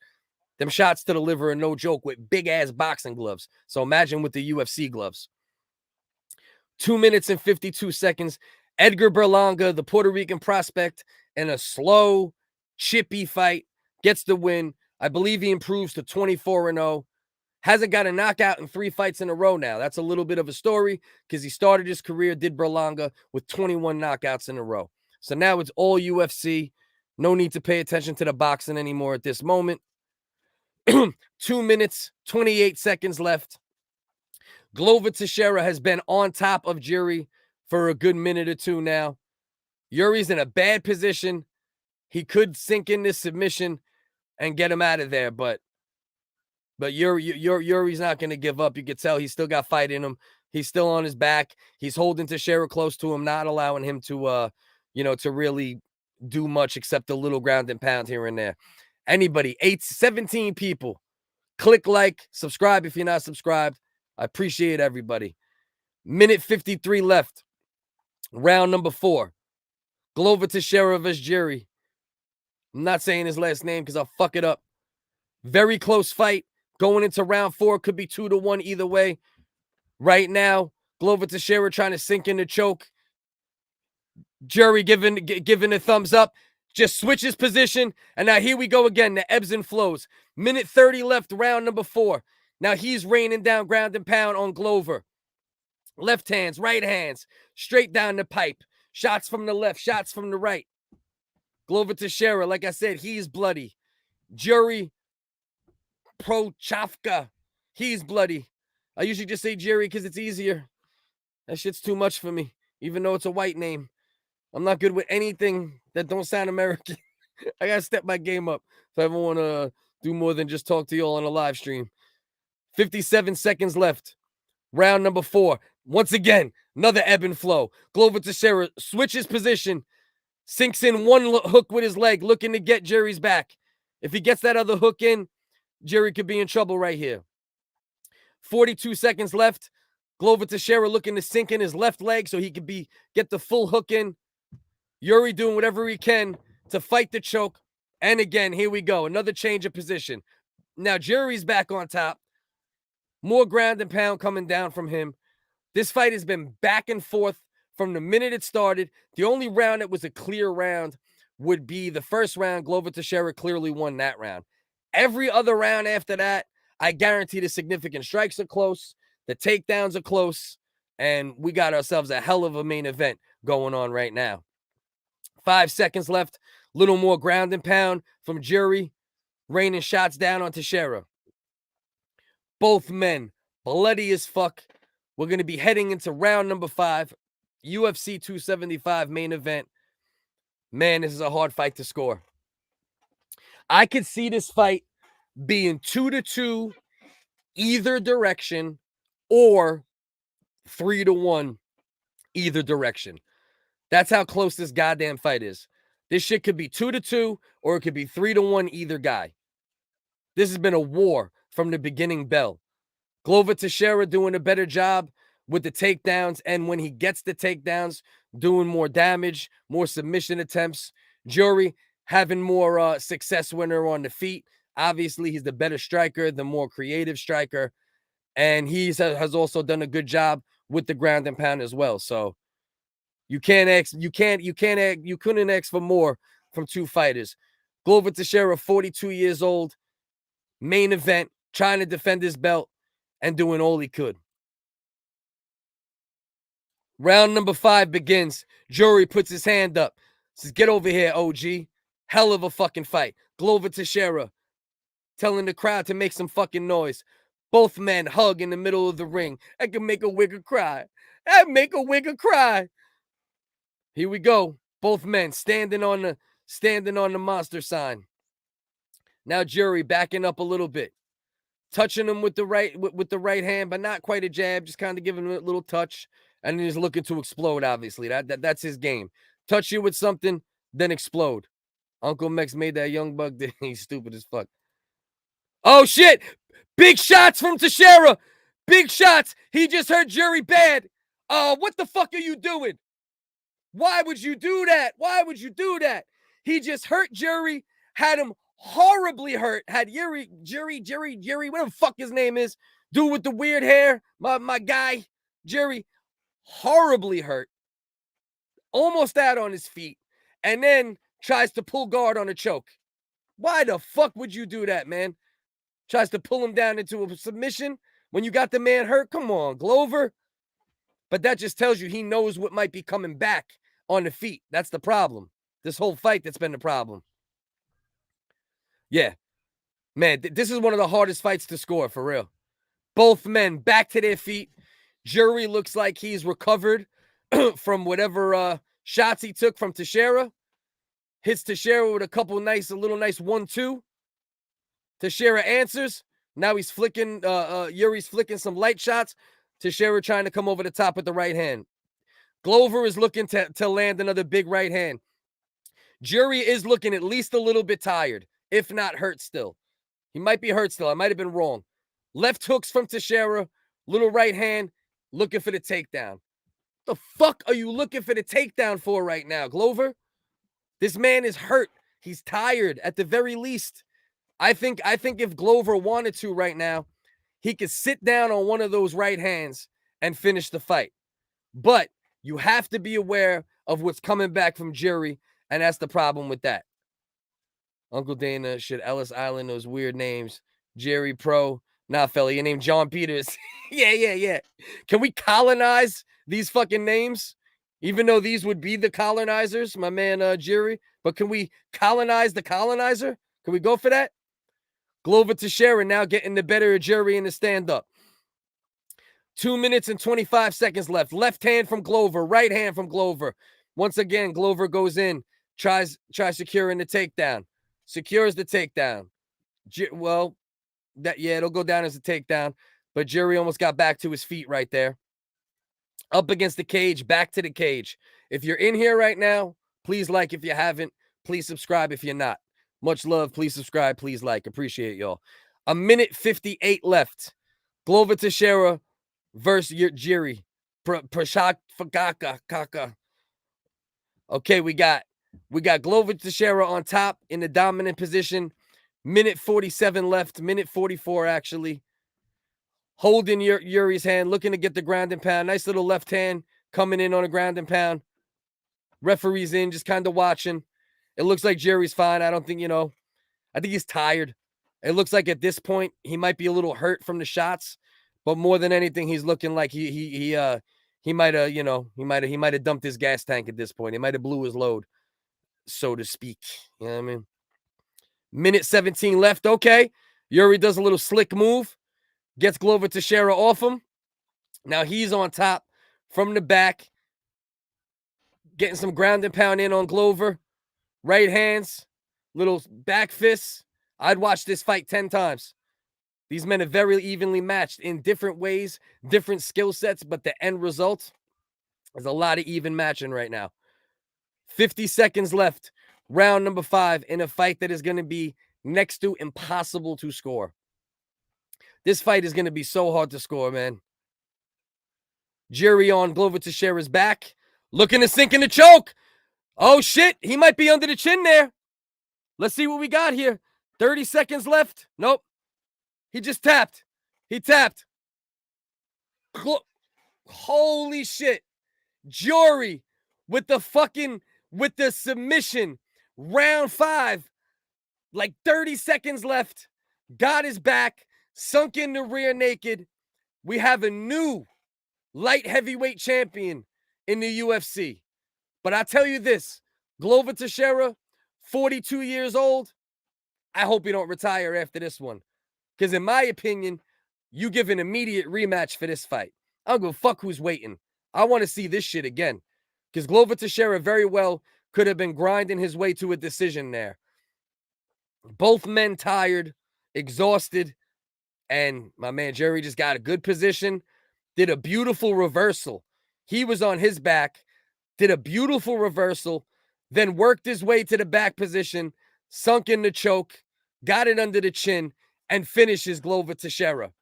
Them shots to the liver are no joke with big ass boxing gloves. So imagine with the UFC gloves. 2 minutes and 52 seconds. Edgar Berlanga, the Puerto Rican prospect, in a slow, chippy fight, gets the win. I believe he improves to 24-0. Hasn't got a knockout in 3 fights in a row now. That's a little bit of a story because he started his career, did Berlanga, with 21 knockouts in a row. So now it's all UFC. No need to pay attention to the boxing anymore at this moment. 2 minutes, 28 seconds left. Glover Teixeira has been on top of Jiri for a good minute or two now. Yuri's in a bad position. He could sink in this submission and get him out of there, but Yuri's not going to give up. You can tell he's still got fight in him. He's still on his back. He's holding Teixeira close to him, not allowing him to, to really do much except a little ground and pound here and there. Anybody, 17 people, click like, subscribe if you're not subscribed. I appreciate everybody. Minute 53 left. Round number 4. Glover Teixeira vs. Jiri. I'm not saying his last name because I'll fuck it up. Very close fight. Going into round 4, could be 2-1 either way. Right now, Glover Teixeira trying to sink in the choke. Jiri giving a thumbs up. Just switches position. And now here we go again. The ebbs and flows. Minute 30 left, round number 4. Now he's raining down ground and pound on Glover. Left hands, right hands. Straight down the pipe. Shots from the left, shots from the right. Glover Teixeira, like I said, he's bloody. Jiri Prochazka, he's bloody. I usually just say Jiri because it's easier. That shit's too much for me, even though it's a white name. I'm not good with anything that don't sound American. I gotta step my game up if I ever want to do more than just talk to y'all on a live stream. 57 seconds left. Round number 4. Once again, another ebb and flow. Glover Teixeira switches position, sinks in one hook with his leg, looking to get Jiri's back. If he gets that other hook in, Jiri could be in trouble right here. 42 seconds left. Glover Teixeira looking to sink in his left leg so he could get the full hook in. Jiri doing whatever he can to fight the choke. And again, here we go. Another change of position. Now Jiri's back on top. More ground and pound coming down from him. This fight has been back and forth from the minute it started. The only round that was a clear round would be the first round. Glover Teixeira clearly won that round. Every other round after that, I guarantee the significant strikes are close. The takedowns are close. And we got ourselves a hell of a main event going on right now. 5 seconds left. Little more ground and pound from Jiri. Raining shots down on Teixeira. Both men bloody as fuck. We're going to be heading into round number 5. UFC 275 main event. Man, this is a hard fight to score. I could see this fight being 2-2 either direction or 3-1 either direction. That's how close this goddamn fight is. This shit could be 2-2 or it could be 3-1 either guy. This has been a war from the beginning bell. Glover Teixeira doing a better job with the takedowns, and when he gets the takedowns, doing more damage, more submission attempts. Jiri having more success when they're on the feet. Obviously, he's the better striker, the more creative striker, and he has also done a good job with the ground and pound as well. So you couldn't ask for more from two fighters. Glover Teixeira, 42 years old, main event, trying to defend his belt and doing all he could. Round number 5 begins. Jiri puts his hand up. Says, "Get over here, OG." Hell of a fucking fight. Glover Teixeira telling the crowd to make some fucking noise. Both men hug in the middle of the ring. I can make a wigger cry. I make a wigger cry. Here we go. Both men standing on the monster sign. Now Jiri backing up a little bit. Touching him with the right hand, but not quite a jab, just kind of giving him a little touch. And he's looking to explode, obviously. That's his game. Touch you with something, then explode. Uncle Mex made that young buck. He's stupid as fuck. Oh, shit. Big shots from Teixeira. Big shots. He just hurt Jiri bad. What the fuck are you doing? Why would you do that? Why would you do that? He just hurt Jiri, had him horribly hurt, had Jiri, whatever the fuck his name is, dude with the weird hair, my guy, Jiri, horribly hurt, almost out on his feet, and then tries to pull guard on a choke. Why the fuck would you do that, man? Tries to pull him down into a submission when you got the man hurt? Come on, Glover. But that just tells you he knows what might be coming back on the feet. That's the problem. This whole fight that's been the problem. Yeah. Man, this is one of the hardest fights to score, for real. Both men back to their feet. Jiri looks like he's recovered from whatever shots he took from Teixeira. Hits Teixeira with a little nice 1-2. Teixeira answers. Now he's flicking, Jiri's flicking some light shots. Teixeira trying to come over the top with the right hand. Glover is looking to land another big right hand. Jiri is looking at least a little bit tired, if not hurt still. He might be hurt still. I might have been wrong. Left hooks from Teixeira, little right hand, looking for the takedown. The fuck are you looking for the takedown for right now, Glover? This man is hurt. He's tired at the very least. I think if Glover wanted to right now, he could sit down on one of those right hands and finish the fight. But you have to be aware of what's coming back from Jiri, and that's the problem with that. Uncle Dana, should Ellis Island, those weird names. Jiri Pro. Nah, fella, your name John Peters. Yeah. Can we colonize these fucking names? Even though these would be the colonizers, my man Jiri. But can we colonize the colonizer? Can we go for that? Glover Teixeira now getting the better of Jiri in the stand-up. 2 minutes and 25 seconds left. Left hand from Glover, right hand from Glover. Once again, Glover goes in, tries securing the takedown. Secures the takedown. It'll go down as a takedown, but Jiri almost got back to his feet right there. Up against the cage, back to the cage. If you're in here right now, please like if you haven't. Please subscribe if you're not. Much love. Please subscribe. Please like. Appreciate y'all. 1:58 left. Glover Teixeira versus Jiri Prochazka. Okay, we got Glover Teixeira on top in the dominant position. 1:47 left. 1:44 actually. Holding Jiri's hand, looking to get the ground and pound. Nice little left hand coming in on a ground and pound. Referee's in, just kind of watching. It looks like Jiri's fine. I don't think, I think he's tired. It looks like at this point he might be a little hurt from the shots, but more than anything, he's looking like he might have dumped his gas tank at this point. He might have blew his load, so to speak. You know what I mean? 1:17 left. Okay. Jiri does a little slick move, gets Glover Teixeira off him. Now he's on top from the back, getting some ground and pound in on Glover. Right hands, little back fists. I'd watch this fight 10 times. These men are very evenly matched in different ways, different skill sets, but the end result is a lot of even matching right now. 50 seconds left. Round number 5 in a fight that is going to be next to impossible to score. This fight is going to be so hard to score, man. Jiri on Glover Teixeira's back, looking to sink in the choke. Oh, shit. He might be under the chin there. Let's see what we got here. 30 seconds left. Nope. He just tapped. He tapped. Holy shit. Jiri with the submission. Round 5. Like 30 seconds left. Got his back. Sunk in the rear naked. We have a new light heavyweight champion in the UFC. But I tell you this, Glover Teixeira, 42 years old, I hope he don't retire after this one. Because in my opinion, you give an immediate rematch for this fight. I don't give a fuck who's waiting. I want to see this shit again. Because Glover Teixeira very well could have been grinding his way to a decision there. Both men tired, exhausted, and my man Jiri just got a good position, did a beautiful reversal. He was on his back, did a beautiful reversal, then worked his way to the back position, sunk in the choke, got it under the chin, and finishes Glover Teixeira.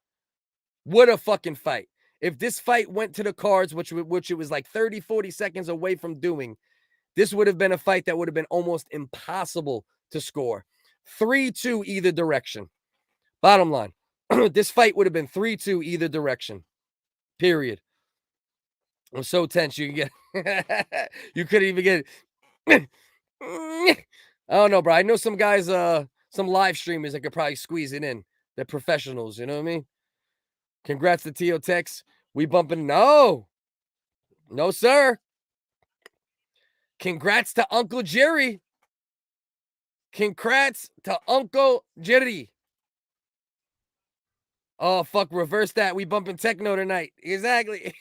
What a fucking fight. if this fight went to the cards, which it was like 30, 40 seconds away from doing, this would have been a fight that would have been almost impossible to score. 3-2 either direction. Bottom line, this fight would have been 3-2 either direction. Period. I'm so tense. You can get, you couldn't even get it. I don't know, bro. I know some guys, some live streamers that could probably squeeze it in. They're professionals, you know what I mean? Congrats to Teo Tex. We bumping. No, sir. Congrats to Uncle Jiri. Congrats to Uncle Jiri. Oh, fuck. Reverse that. We bumping techno tonight. Exactly.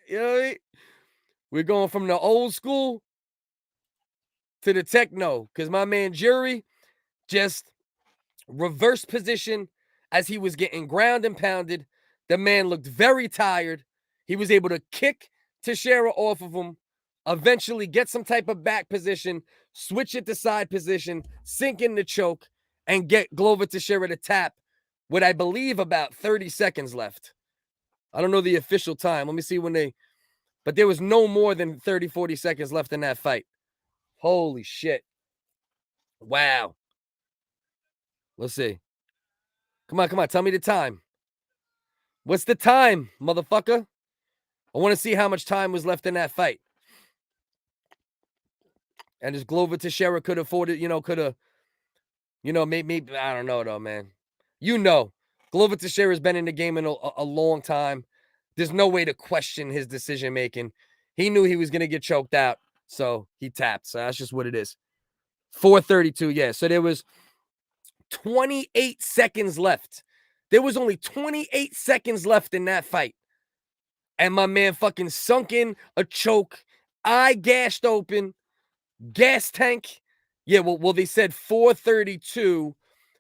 You know what I mean? We're going from the old school to the techno because my man Jiri just reverse position as he was getting ground and pounded. The man looked very tired. He was able to kick Teixeira off of him, eventually get some type of back position, switch it to side position, sink in the choke, and get Glover Teixeira to tap with, I believe, about 30 seconds left. I don't know the official time. Let me see when they... But there was no more than 30, 40 seconds left in that fight. Holy shit. Wow. Let's see. Come on. Tell me the time. What's the time, motherfucker? I want to see how much time was left in that fight. And this Glover Teixeira could afford it, maybe, I don't know though, man. Glover Teixeira's been in the game in a long time. There's no way to question his decision making. He knew he was going to get choked out, so he tapped. So that's just what it is. 4:32, yeah. So there was 28 seconds left. There was only 28 seconds left in that fight. And my man fucking sunk in a choke, eye gashed open, gas tank. Yeah, well, they said 4:32,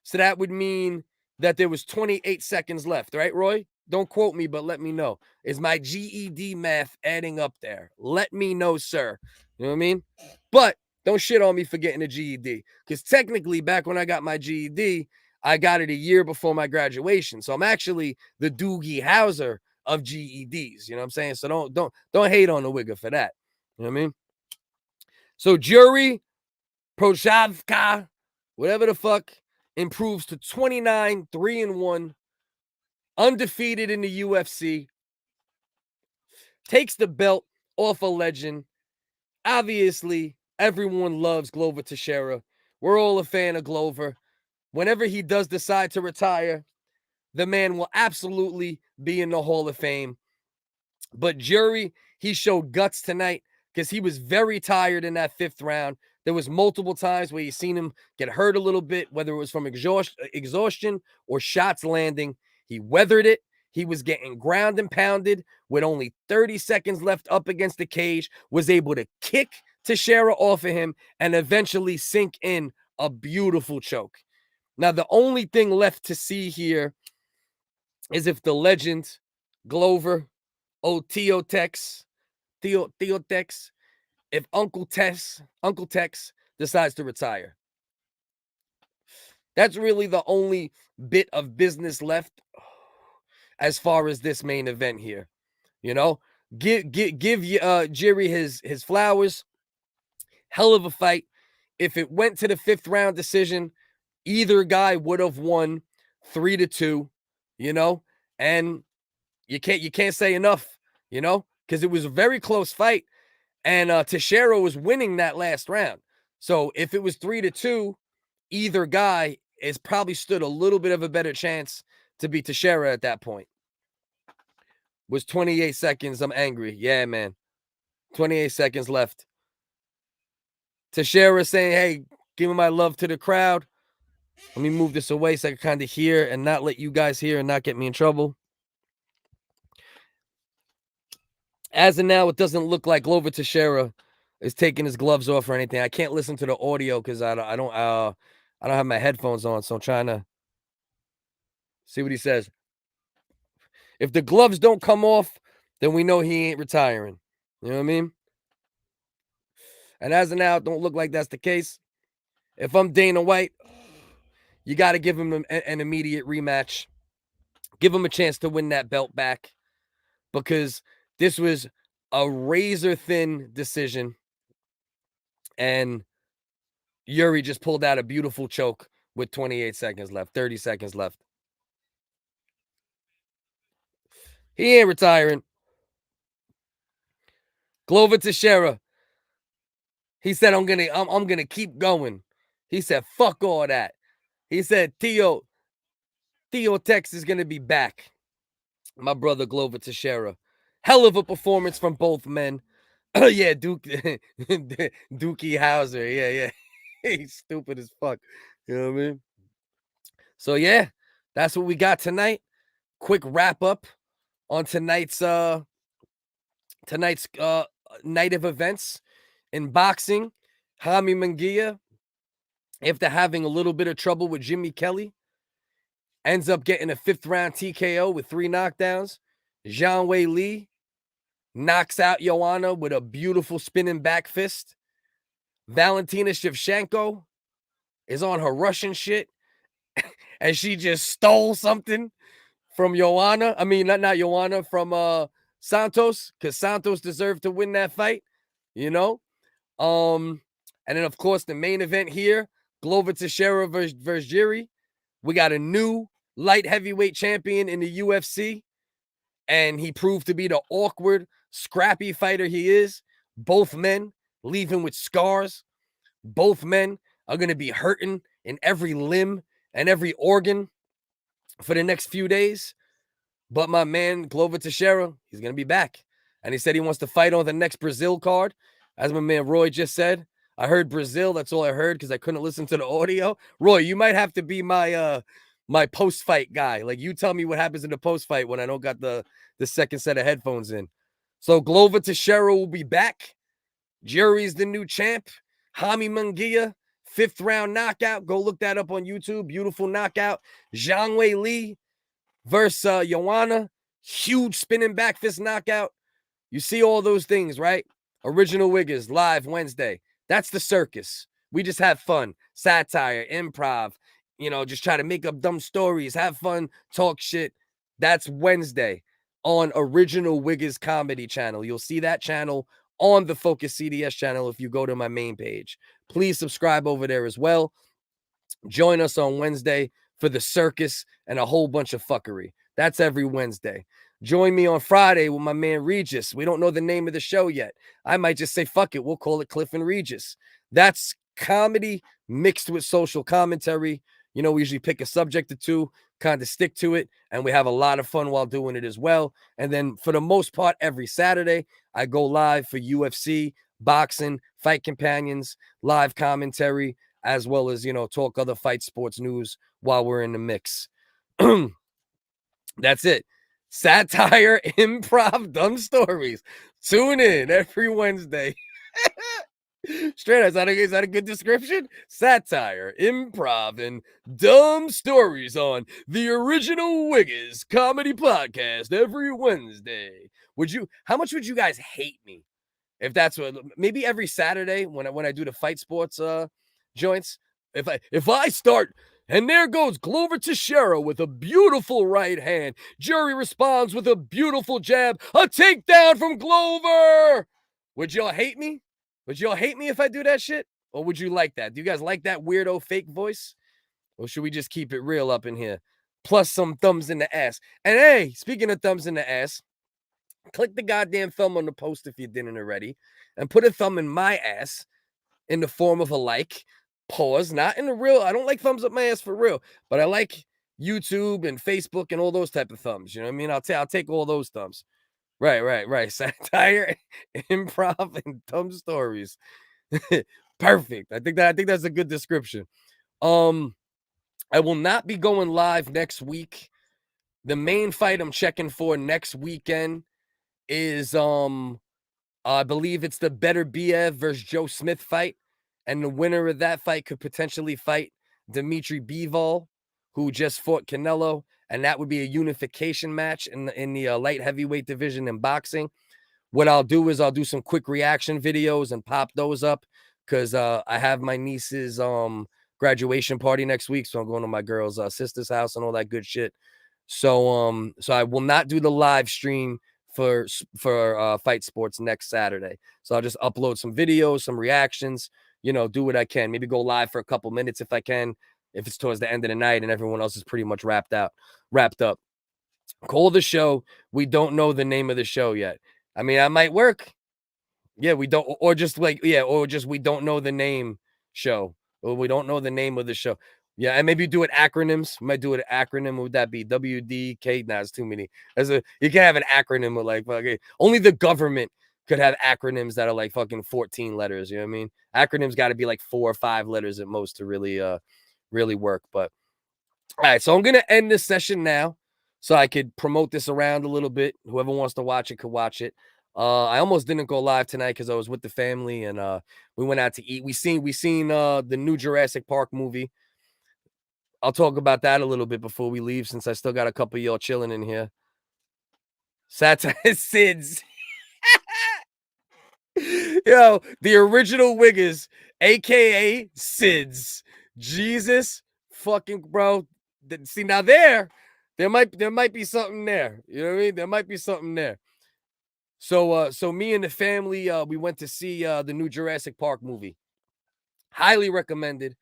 so that would mean that there was 28 seconds left, right, Roy? Don't quote me, but let me know. Is my GED math adding up there? Let me know, sir. You know what I mean? But don't shit on me for getting a GED, because technically, back when I got my GED, I got it a year before my graduation. So I'm actually the Doogie Howser of GEDs. You know what I'm saying? So don't hate on the Wigger for that. You know what I mean? So Jiri Prochazka, whatever the fuck, improves to 29, 3-1, undefeated in the UFC, takes the belt off a legend. Obviously, everyone loves Glover Teixeira. We're all a fan of Glover. Whenever he does decide to retire, the man will absolutely be in the Hall of Fame. But Jiri, he showed guts tonight because he was very tired in that 5th round. There was multiple times where you seen him get hurt a little bit, whether it was from exhaustion or shots landing. He weathered it. He was getting ground and pounded with only 30 seconds left up against the cage, was able to kick Teixeira off of him and eventually sink in a beautiful choke. Now, the only thing left to see here is if the legend, Glover, Teo Tex, if Uncle Tex decides to retire. That's really the only bit of business left as far as this main event here. You know, give Jiri his flowers. Hell of a fight. If it went to the 5th round decision, either guy would have won 3-2, you know, and you can't say enough, you know, because it was a very close fight. And Teixeira was winning that last round. So if it was 3-2, either guy is probably stood a little bit of a better chance to beat Teixeira at that point. Was 28 seconds. I'm angry. Yeah, man. 28 seconds left. Teixeira saying, hey, give me my love to the crowd. Let me move this away so I can kind of hear and not let you guys hear and not get me in trouble. As of now, it doesn't look like Glover Teixeira is taking his gloves off or anything. I can't listen to the audio because I don't have my headphones on, so I'm trying to see what he says. If the gloves don't come off, then we know he ain't retiring. You know what I mean? And as of now, it don't look like that's the case. If I'm Dana White, you got to give him an immediate rematch. Give him a chance to win that belt back. because this was a razor-thin decision, and Jiri just pulled out a beautiful choke with 28 seconds left, 30 seconds left. He ain't retiring. Glover Teixeira. He said, I'm gonna keep going. He said, fuck all that. He said, Theo Tex is gonna be back. My brother Glover Teixeira. Hell of a performance from both men. Yeah, Dookie Howser. Yeah. He's stupid as fuck. You know what I mean? So yeah, that's what we got tonight. Quick wrap up on tonight's night of events. In boxing, Jaime Munguia, after having a little bit of trouble with Jimmy Kelly, ends up getting a 5th round TKO with 3 knockdowns. Zhang Weili knocks out Joanna with a beautiful spinning back fist. Valentina Shevchenko is on her Russian shit, and she just stole something from Joanna. I mean, not Joanna, from Santos, because Santos deserved to win that fight, you know? And then, of course, the main event here, Glover Teixeira versus Jiri. We got a new light heavyweight champion in the UFC, and he proved to be the awkward, scrappy fighter he is. Both men leaving with scars. Both men are going to be hurting in every limb and every organ for the next few days. But my man, Glover Teixeira, he's going to be back. And he said he wants to fight on the next Brazil card. As my man Roy just said, I heard Brazil. That's all I heard because I couldn't listen to the audio. Roy, you might have to be my my post-fight guy. Like, you tell me what happens in the post-fight when I don't got the second set of headphones in. So Glover Teixeira will be back. Jiri's the new champ. Jaime Munguia, 5th round knockout. Go look that up on YouTube. Beautiful knockout. Zhang Weili versus Joanna. Huge spinning back fist knockout. You see all those things, right? Original Wiggers, live Wednesday. That's the circus. We just have fun. Satire, improv, just try to make up dumb stories, have fun, talk shit. That's Wednesday on Original Wiggers Comedy channel. You'll see that channel on the Focus CDS channel if you go to my main page. Please subscribe over there as well. Join us on Wednesday for the circus and a whole bunch of fuckery. That's every Wednesday. Join me on Friday with my man Regis. We don't know the name of the show yet. I might just say, fuck it, we'll call it Cliff and Regis. That's comedy mixed with social commentary. We usually pick a subject or two, kind of stick to it, and we have a lot of fun while doing it as well. And then for the most part, every Saturday, I go live for UFC, boxing, fight companions, live commentary, as well as, talk other fight sports news while we're in the mix. That's it. Satire, improv, dumb stories. Tune in every Wednesday. Straight up, is that a good description? Satire, improv, and dumb stories on the Original Wiggers Comedy Podcast every Wednesday. How much would you guys hate me if that's what? Maybe every Saturday when I do the fight sports joints. If I start. And there goes Glover Teixeira with a beautiful right hand. Jiri responds with a beautiful jab. A takedown from Glover. Would y'all hate me? Would y'all hate me if I do that shit? Or would you like that? Do you guys like that weirdo fake voice? Or should we just keep it real up in here? Plus some thumbs in the ass. And hey, speaking of thumbs in the ass, click the goddamn thumb on the post if you didn't already. And put a thumb in my ass in the form of a like. Pause, not in the real. I don't like thumbs up my ass for real, but I like YouTube and Facebook and all those type of thumbs. You know what I mean? I'll take all those thumbs. Right. Satire, improv, and dumb stories. Perfect. I think that's a good description. I will not be going live next week. The main fight I'm checking for next weekend is I believe it's the Better Biev versus Joe Smith fight. And the winner of that fight could potentially fight Dimitri Bivol, who just fought Canelo. And that would be a unification match in the light heavyweight division in boxing. What I'll do is I'll do some quick reaction videos and pop those up because I have my niece's graduation party next week. So I'm going to my girl's sister's house and all that good shit. So I will not do the live stream for Fight Sports next Saturday. So I'll just upload some videos, some reactions, do what I can. Maybe go live for a couple minutes if I can, if it's towards the end of the night and everyone else is pretty much wrapped up. Call the show. We don't know the name of the show yet. I mean, I might work. Yeah, we don't, or just we don't know the name show, or we don't know the name of the show. Yeah, and maybe do it acronyms. Might do it acronym. What would that be? WDK? Nah, it's too many. You can't have an acronym with like okay. Only the government could have acronyms that are like fucking 14 letters. You know what I mean? Acronyms got to be like 4 or 5 letters at most to really work. But all right, so I'm gonna end this session now, so I could promote this around a little bit. Whoever wants to watch it could watch it. I almost didn't go live tonight because I was with the family and we went out to eat. We seen the new Jurassic Park movie. I'll talk about that a little bit before we leave, since I still got a couple of y'all chilling in here. Satire Sids. Yo, the original Wiggers, aka Sids. Jesus fucking bro. See, now there might be something there. You know what I mean? There might be something there. So me and the family, we went to see the new Jurassic Park movie. Highly recommended.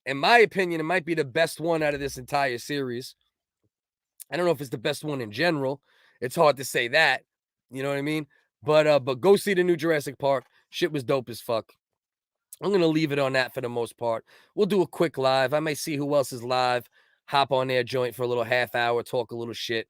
In my opinion, it might be the best one out of this entire series. I don't know if it's the best one in general. It's hard to say that. You know what I mean? But go see the new Jurassic Park. Shit was dope as fuck. I'm going to leave it on that for the most part. We'll do a quick live. I might see who else is live. Hop on their joint for a little half hour, talk a little shit.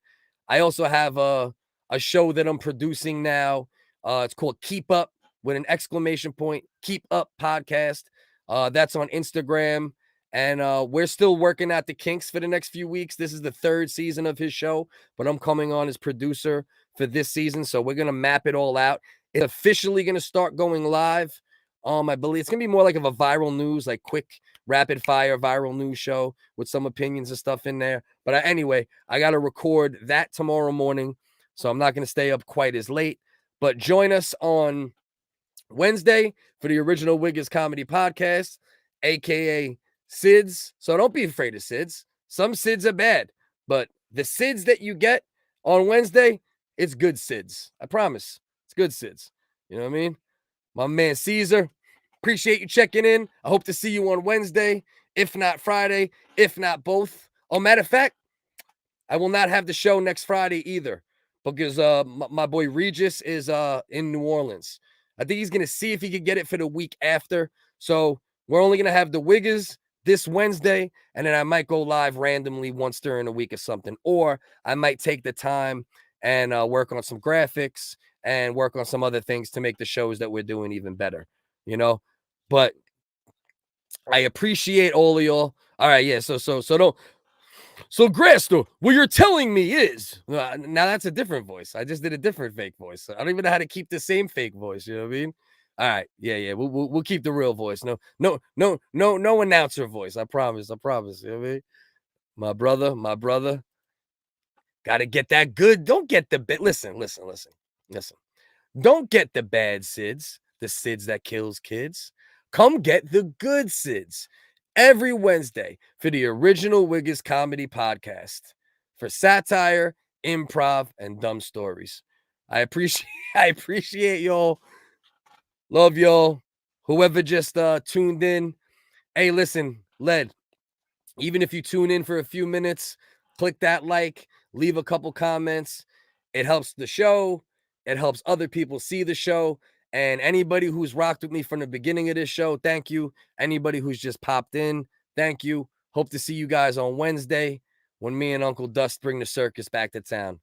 I also have a show that I'm producing now. It's called Keep Up with an exclamation point. Keep Up Podcast. That's on Instagram. And we're still working out the kinks for the next few weeks. This is the 3rd season of his show, but I'm coming on as producer for this season. So we're going to map it all out. It's officially going to start going live. I believe it's going to be more like of a viral news, like quick, rapid fire viral news show with some opinions and stuff in there. But anyway, I got to record that tomorrow morning. So I'm not going to stay up quite as late. But join us on Wednesday for the original Wiggers Comedy Podcast, a.k.a. SIDS. So don't be afraid of SIDS. Some SIDS are bad, but the SIDS that you get on Wednesday, it's good SIDS. I promise. It's good SIDS. You know what I mean? My man Caesar, appreciate you checking in. I hope to see you on Wednesday, if not Friday, if not both. Oh, matter of fact, I will not have the show next Friday either, because my boy Regis is in New Orleans. I think he's going to see if he can get it for the week after. So we're only going to have the Wiggers this Wednesday, and then I might go live randomly once during a week or something. Or I might take the time and work on some graphics and work on some other things to make the shows that we're doing even better, But I appreciate all of y'all. All right, yeah. So don't. So Grasto, what you're telling me is now that's a different voice. I just did a different fake voice. I don't even know how to keep the same fake voice. You know what I mean? All right, yeah. We'll keep the real voice. No announcer voice. I promise. You know what I mean? My brother. Got to get that good. Don't get the bit. Listen. Don't get the bad SIDS, the SIDS that kills kids. Come get the good SIDS every Wednesday for the original Wiggers Comedy Podcast for satire, improv, and dumb stories. I appreciate y'all. Love y'all. Whoever just tuned in. Hey, listen, Led, even if you tune in for a few minutes, click that like, leave a couple comments. It helps the show. It helps other people see the show. And anybody who's rocked with me from the beginning of this show, thank you. Anybody who's just popped in, thank you. Hope to see you guys on Wednesday when me and Uncle Dust bring the circus back to town.